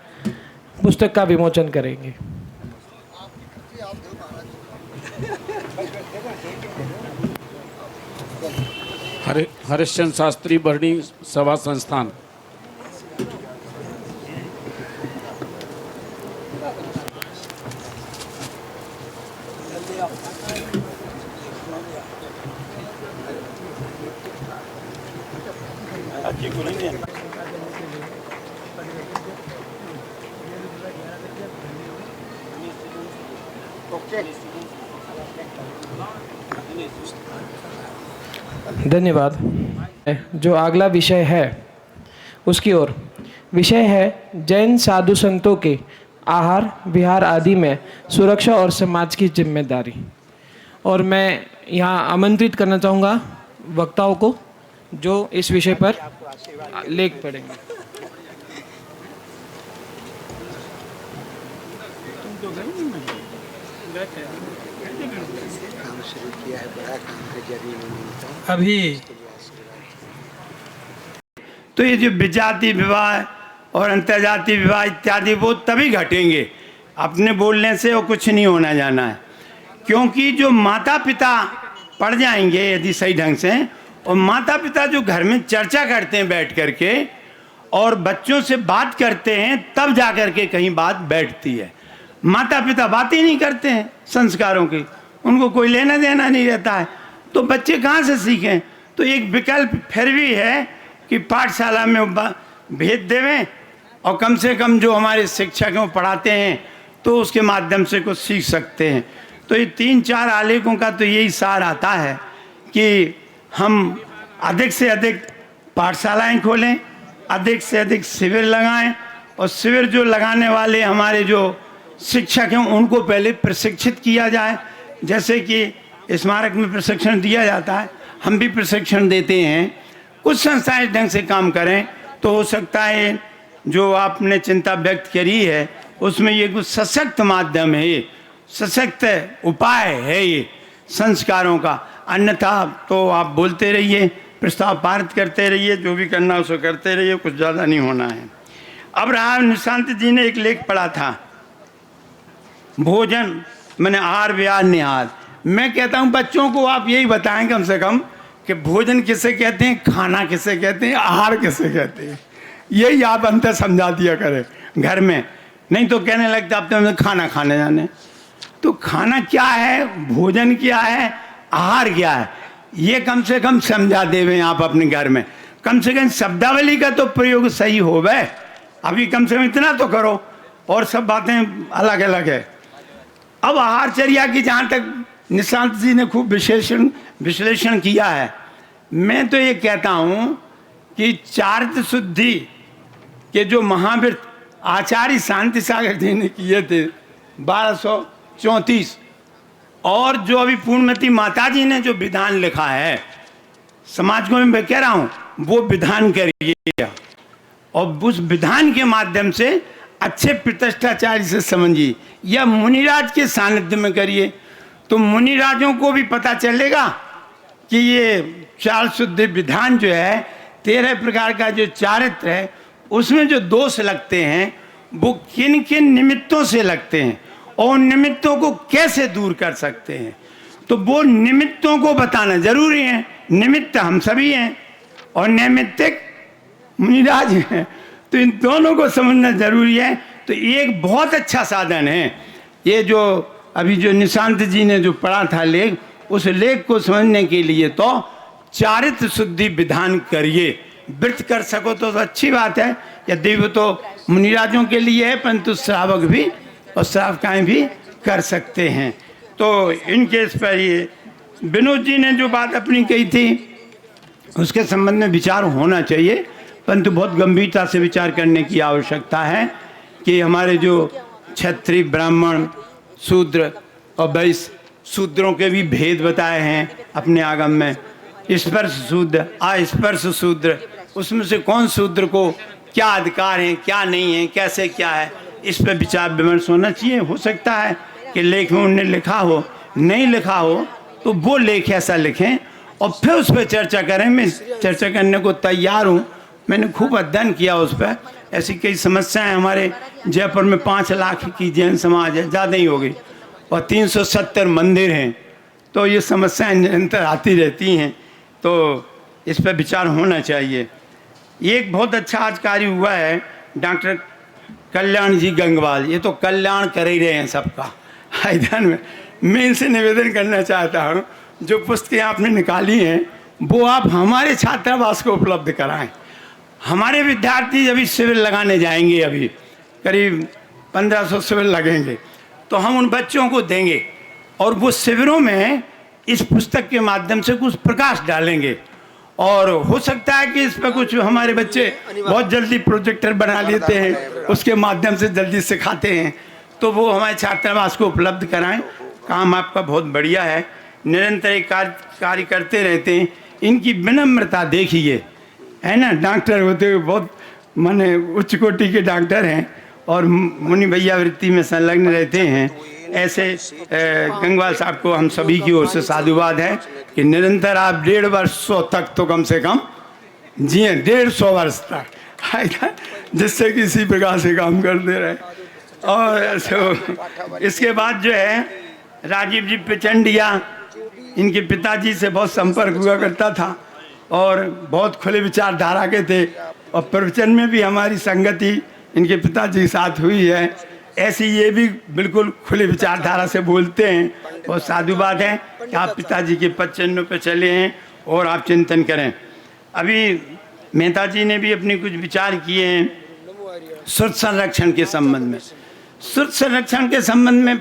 पुस्तक का विमोचन करेंगे। हरिश्चंद्र शास्त्री बरनी सभा संस्थान। धन्यवाद। जो अगला विषय है उसकी ओर, विषय है जैन साधु संतों के आहार विहार आदि में सुरक्षा और समाज की जिम्मेदारी। और मैं यहाँ आमंत्रित करना चाहूँगा वक्ताओं को जो इस विषय पर लेख पढ़ेंगे। अभी तो ये जो विजाति विवाह और अंतर्जातीय विवाह इत्यादि वो तभी घटेंगे, अपने बोलने से वो कुछ नहीं होना जाना है। क्योंकि जो माता पिता पढ़ जाएंगे यदि सही ढंग से, और माता पिता जो घर में चर्चा करते हैं बैठ करके और बच्चों से बात करते हैं, तब जा कर के कहीं बात बैठती है। माता पिता बात ही नहीं करते हैं संस्कारों की, उनको कोई लेना देना नहीं रहता है, तो बच्चे कहाँ से सीखें। तो एक विकल्प फिर भी है कि पाठशाला में भेज देवें, और कम से कम जो हमारे शिक्षक हैं वो पढ़ाते हैं तो उसके माध्यम से कुछ सीख सकते हैं। तो ये 3-4 आलेखों का तो यही सार आता है कि हम अधिक से अधिक पाठशालाएं खोलें, अधिक से अधिक शिविर लगाएं और शिविर जो लगाने वाले हमारे जो शिक्षक हैं उनको पहले प्रशिक्षित किया जाए। जैसे कि स्मारक में प्रशिक्षण दिया जाता है, हम भी प्रशिक्षण देते हैं। कुछ संस्थाएं इस ढंग से काम करें तो हो सकता है जो आपने चिंता व्यक्त करी है उसमें ये कुछ सशक्त माध्यम है, ये सशक्त उपाय है ये संस्कारों का। अन्यथा तो आप बोलते रहिए, प्रस्ताव पारित करते रहिए, जो भी करना उसको करते रहिए, कुछ ज़्यादा नहीं होना है। अब रहा, निशांत जी ने एक लेख पढ़ा था, भोजन मैंने आहार विहार निहार। मैं कहता हूँ बच्चों को आप यही बताएं कम से कम कि भोजन किसे कहते हैं, खाना किसे कहते हैं, आहार किसे कहते हैं, यही आप अंतर समझा दिया करें घर में। नहीं तो कहने लगता अब तो खाना खाने जाने। तो खाना क्या है, भोजन क्या है, आहार क्या है, ये कम से कम समझा देवें आप अपने घर में। कम से कम शब्दावली का तो प्रयोग सही हो गए, अभी कम से कम इतना तो करो, और सब बातें अलग अलग है। अब आहारचर्या की जहाँ तक निशांत जी ने खूब विश्लेषण किया है, मैं तो ये कहता हूँ कि चारित्र शुद्धि के जो महावीर आचार्य शांति सागर जी ने किए थे 1234, और जो अभी पूर्णमती माता जी ने जो विधान लिखा है समाज को, मैं कह रहा हूँ वो विधान करिए और उस विधान के माध्यम से अच्छे प्रतिष्ठाचार्य से समझिए या मुनिराज के सानिध्य में करिए, तो मुनिराजों को भी पता चलेगा कि ये चार शुद्धि विधान जो है 13 प्रकार का जो चारित्र है उसमें जो दोष लगते हैं वो किन किन निमित्तों से लगते हैं और निमित्तों को कैसे दूर कर सकते हैं। तो वो निमित्तों को बताना जरूरी है। निमित्त हम सभी हैं और नैमित्तिक मुनिराज हैं, तो इन दोनों को समझना जरूरी है। तो एक बहुत अच्छा साधन है ये जो अभी जो निशांत जी ने जो पढ़ा था लेख, उस लेख को समझने के लिए तो चारित्र शुद्धि विधान करिए। व्रत कर सको तो अच्छी बात है, यदि वो तो मुनिराजों के लिए है, परंतु श्रावक भी और श्रावकाएं भी कर सकते हैं। तो इनके इस पर ये विनोद जी ने जो बात अपनी कही थी उसके संबंध में विचार होना चाहिए, परंतु बहुत गंभीरता से विचार करने की आवश्यकता है कि हमारे जो क्षत्रिय, ब्राह्मण, शूद्र और वैश्य, शूद्रों के भी भेद बताए हैं अपने आगम में। स्पर्श शूद्र, अस्पर्श शूद्र, उसमें से कौन शूद्र को क्या अधिकार हैं, क्या नहीं है, कैसे क्या है, इस पर विचार विमर्श होना चाहिए। हो सकता है कि लेख में उन्होंने लिखा हो, नहीं लिखा हो तो वो लेख ऐसा लिखें और फिर उस पर चर्चा करें। मैं चर्चा करने को तैयार हूँ, मैंने खूब अध्ययन किया उस पर। ऐसी कई समस्याएं हमारे जयपुर में 5 लाख की जैन समाज है, ज़्यादा ही हो गई, और 370 मंदिर हैं, तो ये समस्याएं निरंतर आती रहती हैं। तो इस पर विचार होना चाहिए। एक बहुत अच्छा आज कार्य हुआ है, डॉक्टर कल्याण जी गंगवाल, ये तो कल्याण कर ही रहे हैं सबका। इधर में मैं इनसे निवेदन करना चाहता हूँ, जो पुस्तकें आपने निकाली हैं वो आप हमारे छात्रावास को उपलब्ध कराएं। हमारे विद्यार्थी अभी शिविर लगाने जाएंगे, अभी करीब 1500 शिविर लगेंगे, तो हम उन बच्चों को देंगे और वो शिविरों में इस पुस्तक के माध्यम से कुछ प्रकाश डालेंगे। और हो सकता है कि इस पर कुछ हमारे बच्चे बहुत जल्दी प्रोजेक्टर बना लेते हैं, उसके माध्यम से जल्दी सिखाते हैं, तो वो हमारे छात्रावास को उपलब्ध कराएं। काम आपका बहुत बढ़िया है, निरंतर एक कार्य करते रहते हैं। इनकी विनम्रता देखिए, है ना, डॉक्टर होते हुए बहुत माने उच्च कोटि के डॉक्टर हैं और मुनि भैया वृत्ति में संलग्न रहते हैं। ऐसे गंगवाल साहब को हम सभी की ओर से साधुवाद है कि निरंतर आप 1.5 वर्ष तक तो कम से कम जिए, 150 वर्ष तक, जिससे किसी प्रकार से काम करते रहे। और इसके बाद जो है राजीव जी पिचंडिया, इनके पिताजी से बहुत संपर्क हुआ करता था और बहुत खुले विचारधारा के थे, और प्रवचन में भी हमारी संगति इनके पिताजी के साथ हुई है। ऐसी ये भी बिल्कुल खुले विचारधारा से बोलते हैं, बहुत साधुवाद है कि आप पिताजी के पद चिन्हों पर चले हैं और आप चिंतन करें। अभी मेहता जी ने भी अपने कुछ विचार किए हैं श्रुत संरक्षण के संबंध में। श्रुत संरक्षण के संबंध में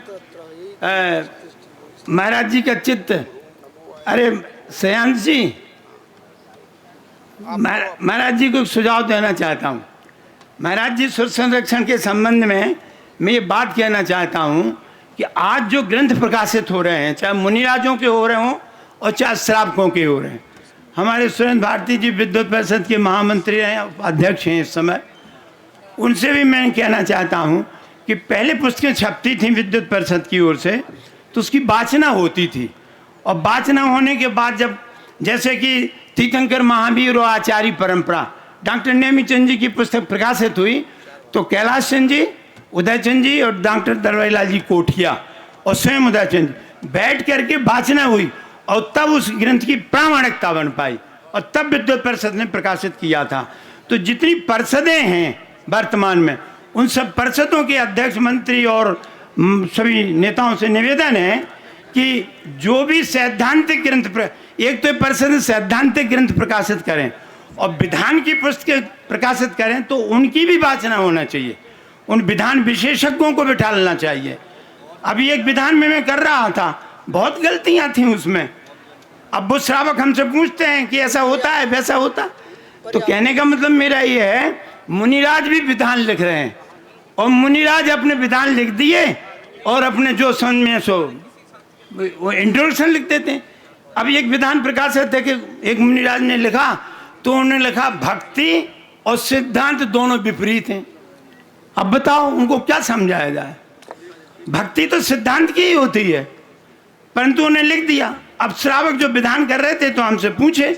महाराज जी का चित्त, अरे श्रेयांश जी, महाराज जी को एक सुझाव देना चाहता हूँ। महाराज जी, सुर संरक्षण के संबंध में मैं ये बात कहना चाहता हूँ कि आज जो ग्रंथ प्रकाशित हो रहे हैं, चाहे मुनिराजों के हो रहे हों और चाहे श्रावकों के हो रहे हैं, हमारे सुरेंद्र भारती जी विद्युत परिषद के महामंत्री हैं, अध्यक्ष हैं इस समय, उनसे भी मैं कहना चाहता हूँ कि पहले पुस्तकें छपती थीं विद्युत परिषद की ओर से, तो उसकी वाचना होती थी, और वाचना होने के बाद जब जैसे कि तीर्थंकर महावीर और आचार्य परंपरा डॉक्टर नेमीचंद जी की पुस्तक प्रकाशित हुई, तो कैलाश चंद जी, उदय चंद जी और डॉक्टर दरवाईलाल जी कोठिया और स्वयं उदय चंद जी बैठ करके वाचना हुई, और तब उस ग्रंथ की प्रामाणिकता बन पाई, और तब विद्युत परिषद ने प्रकाशित किया था। तो जितनी परिषदें हैं वर्तमान में, उन सब परिषदों के अध्यक्ष, मंत्री और सभी नेताओं से निवेदन है कि जो भी सैद्धांतिक ग्रंथ, एक तो परिषद सैद्धांतिक ग्रंथ प्रकाशित करें और विधान की पुस्तकें प्रकाशित करें, तो उनकी भी वाचना होना चाहिए, उन विधान विशेषज्ञों को बिठा लेना चाहिए। अभी एक विधान में मैं कर रहा था, बहुत गलतियां थी उसमें। अब वो श्रावक हमसे पूछते हैं कि ऐसा होता है वैसा होता, तो कहने का मतलब मेरा ये है, मुनिराज भी विधान लिख रहे हैं, और मुनिराज अपने विधान लिख दिए और अपने जो समझ में सो वो इंट्रोडक्शन लिख देते हैं। अभी एक विधान प्रकाशित है कि एक मुनिराज ने लिखा, तो उन्होंने लिखा भक्ति और सिद्धांत दोनों विपरीत हैं। अब बताओ उनको क्या समझाया जाए? भक्ति तो सिद्धांत की ही होती है, परंतु उन्हें लिख दिया। अब श्रावक जो विधान कर रहे थे तो हमसे पूछे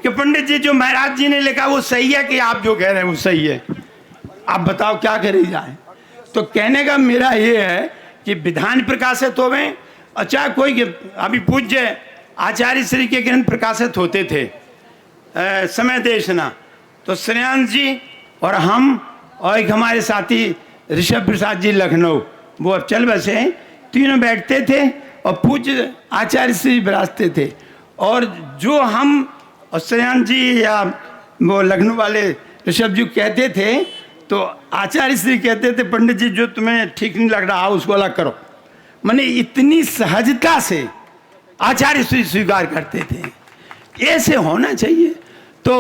कि पंडित जी, जो महाराज जी ने लिखा वो सही है कि आप जो कह रहे हैं वो सही है? आप बताओ क्या करी जाए? तो कहने का मेरा ये है कि विधान प्रकाशित हो गए, अच्छा कोई अभी पूज्य आचार्य श्री के ग्रंथ प्रकाशित होते थे, समय देशना, तो श्रेयांश जी और हम और एक हमारे साथी ऋषभ प्रसाद जी लखनऊ, वो अब चल बसे, तीनों बैठते थे और पूज्य आचार्य श्री विराजते थे। और जो हम और श्रेयांश जी या वो लखनऊ वाले ऋषभ जी कहते थे, तो आचार्य श्री कहते थे पंडित जी जो तुम्हें ठीक नहीं लग रहा उसको अलग करो। माने इतनी सहजता से आचार्य श्री स्वीकार करते थे, ऐसे होना चाहिए। तो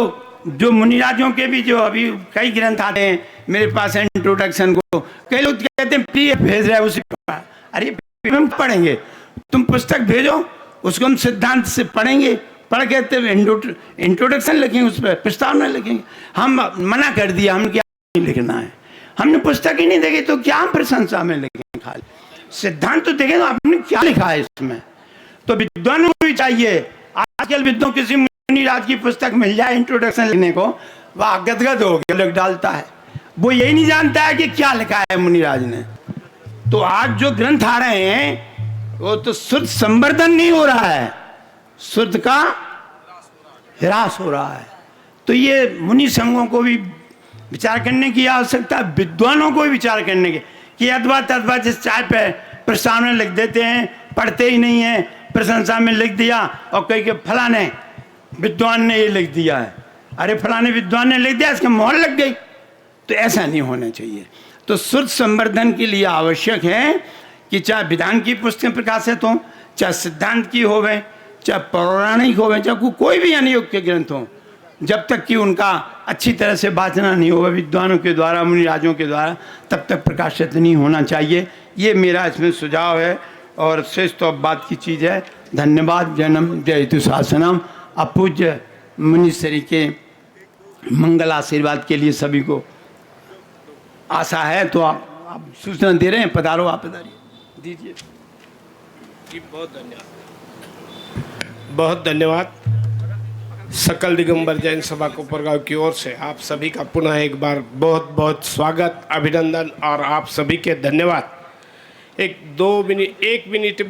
जो मुनिराजों के भी जो अभी कई ग्रंथ आते हैं मेरे पास इंट्रोडक्शन को, कई लोग कहते हैं पीडीएफ भेज रहे हैं उसी, अरे हम पढ़ेंगे, तुम पुस्तक भेजो, उसको हम सिद्धांत से पढ़ेंगे, पढ़ के इंट्रोडक्शन लिखेंगे, उस पर प्रस्तावना लिखेंगे। हम मना कर दिया, हम क्या नहीं लिखना है, हमने पुस्तक ही नहीं देखी तो क्या हम प्रशंसा में लिखेंगे? खाली सिद्धांत तो देखें तो आपने क्या लिखा है इसमें। तो विद्वानों को भी चाहिए, आजकल विद्वान किसी मुनिराज की पुस्तक मिल जाए इंट्रोडक्शन लिखने को, वह गदगद हो गया लिख डालता है, वो यही नहीं जानता है कि क्या लिखा है मुनिराज ने। तो आज जो ग्रंथ आ रहे हैं वो तो शुद्ध संवर्धन नहीं हो रहा है, शुद्ध का ह्रास हो रहा है। तो ये मुनि संघों को भी विचार करने की आवश्यकता, विद्वानों को भी विचार करने की, कि अथवा तथवा जिस चाय पे प्रस्तावना लिख देते हैं, पढ़ते ही नहीं है, प्रशंसा में लिख दिया और कहीं के फलाने विद्वान ने ये लिख दिया है, अरे फलाने विद्वान ने लिख दिया, इसके मोहर लग गई। तो ऐसा नहीं होना चाहिए। तो शुद्ध संवर्धन के लिए आवश्यक है कि चाहे विधान की पुस्तकें प्रकाशित हों, चाहे सिद्धांत की होवे, चाहे पौराणिक होवे, चाहे कोई भी अनुयोग के ग्रंथ हों, जब तक कि उनका अच्छी तरह से वाचना नहीं होगा विद्वानों के द्वारा, मुनिराजों के द्वारा, तब तक प्रकाशित नहीं होना चाहिए। ये मेरा इसमें सुझाव है और श्रेष्ठ तो बात की चीज़ है। धन्यवाद। जन्म जयतु शासनम। अपूज्य मुनीश्वरी के मंगल आशीर्वाद के लिए सभी को आशा है, तो आप सूचना दे रहे हैं, पधारो, आप पधारिए, दीजिए जी। बहुत धन्यवाद, बहुत धन्यवाद। सकल दिगंबर जैन सभा कोपरगांव की ओर से आप सभी का पुनः एक बार बहुत बहुत स्वागत, अभिनंदन और आप सभी के धन्यवाद। एक 1 मिनट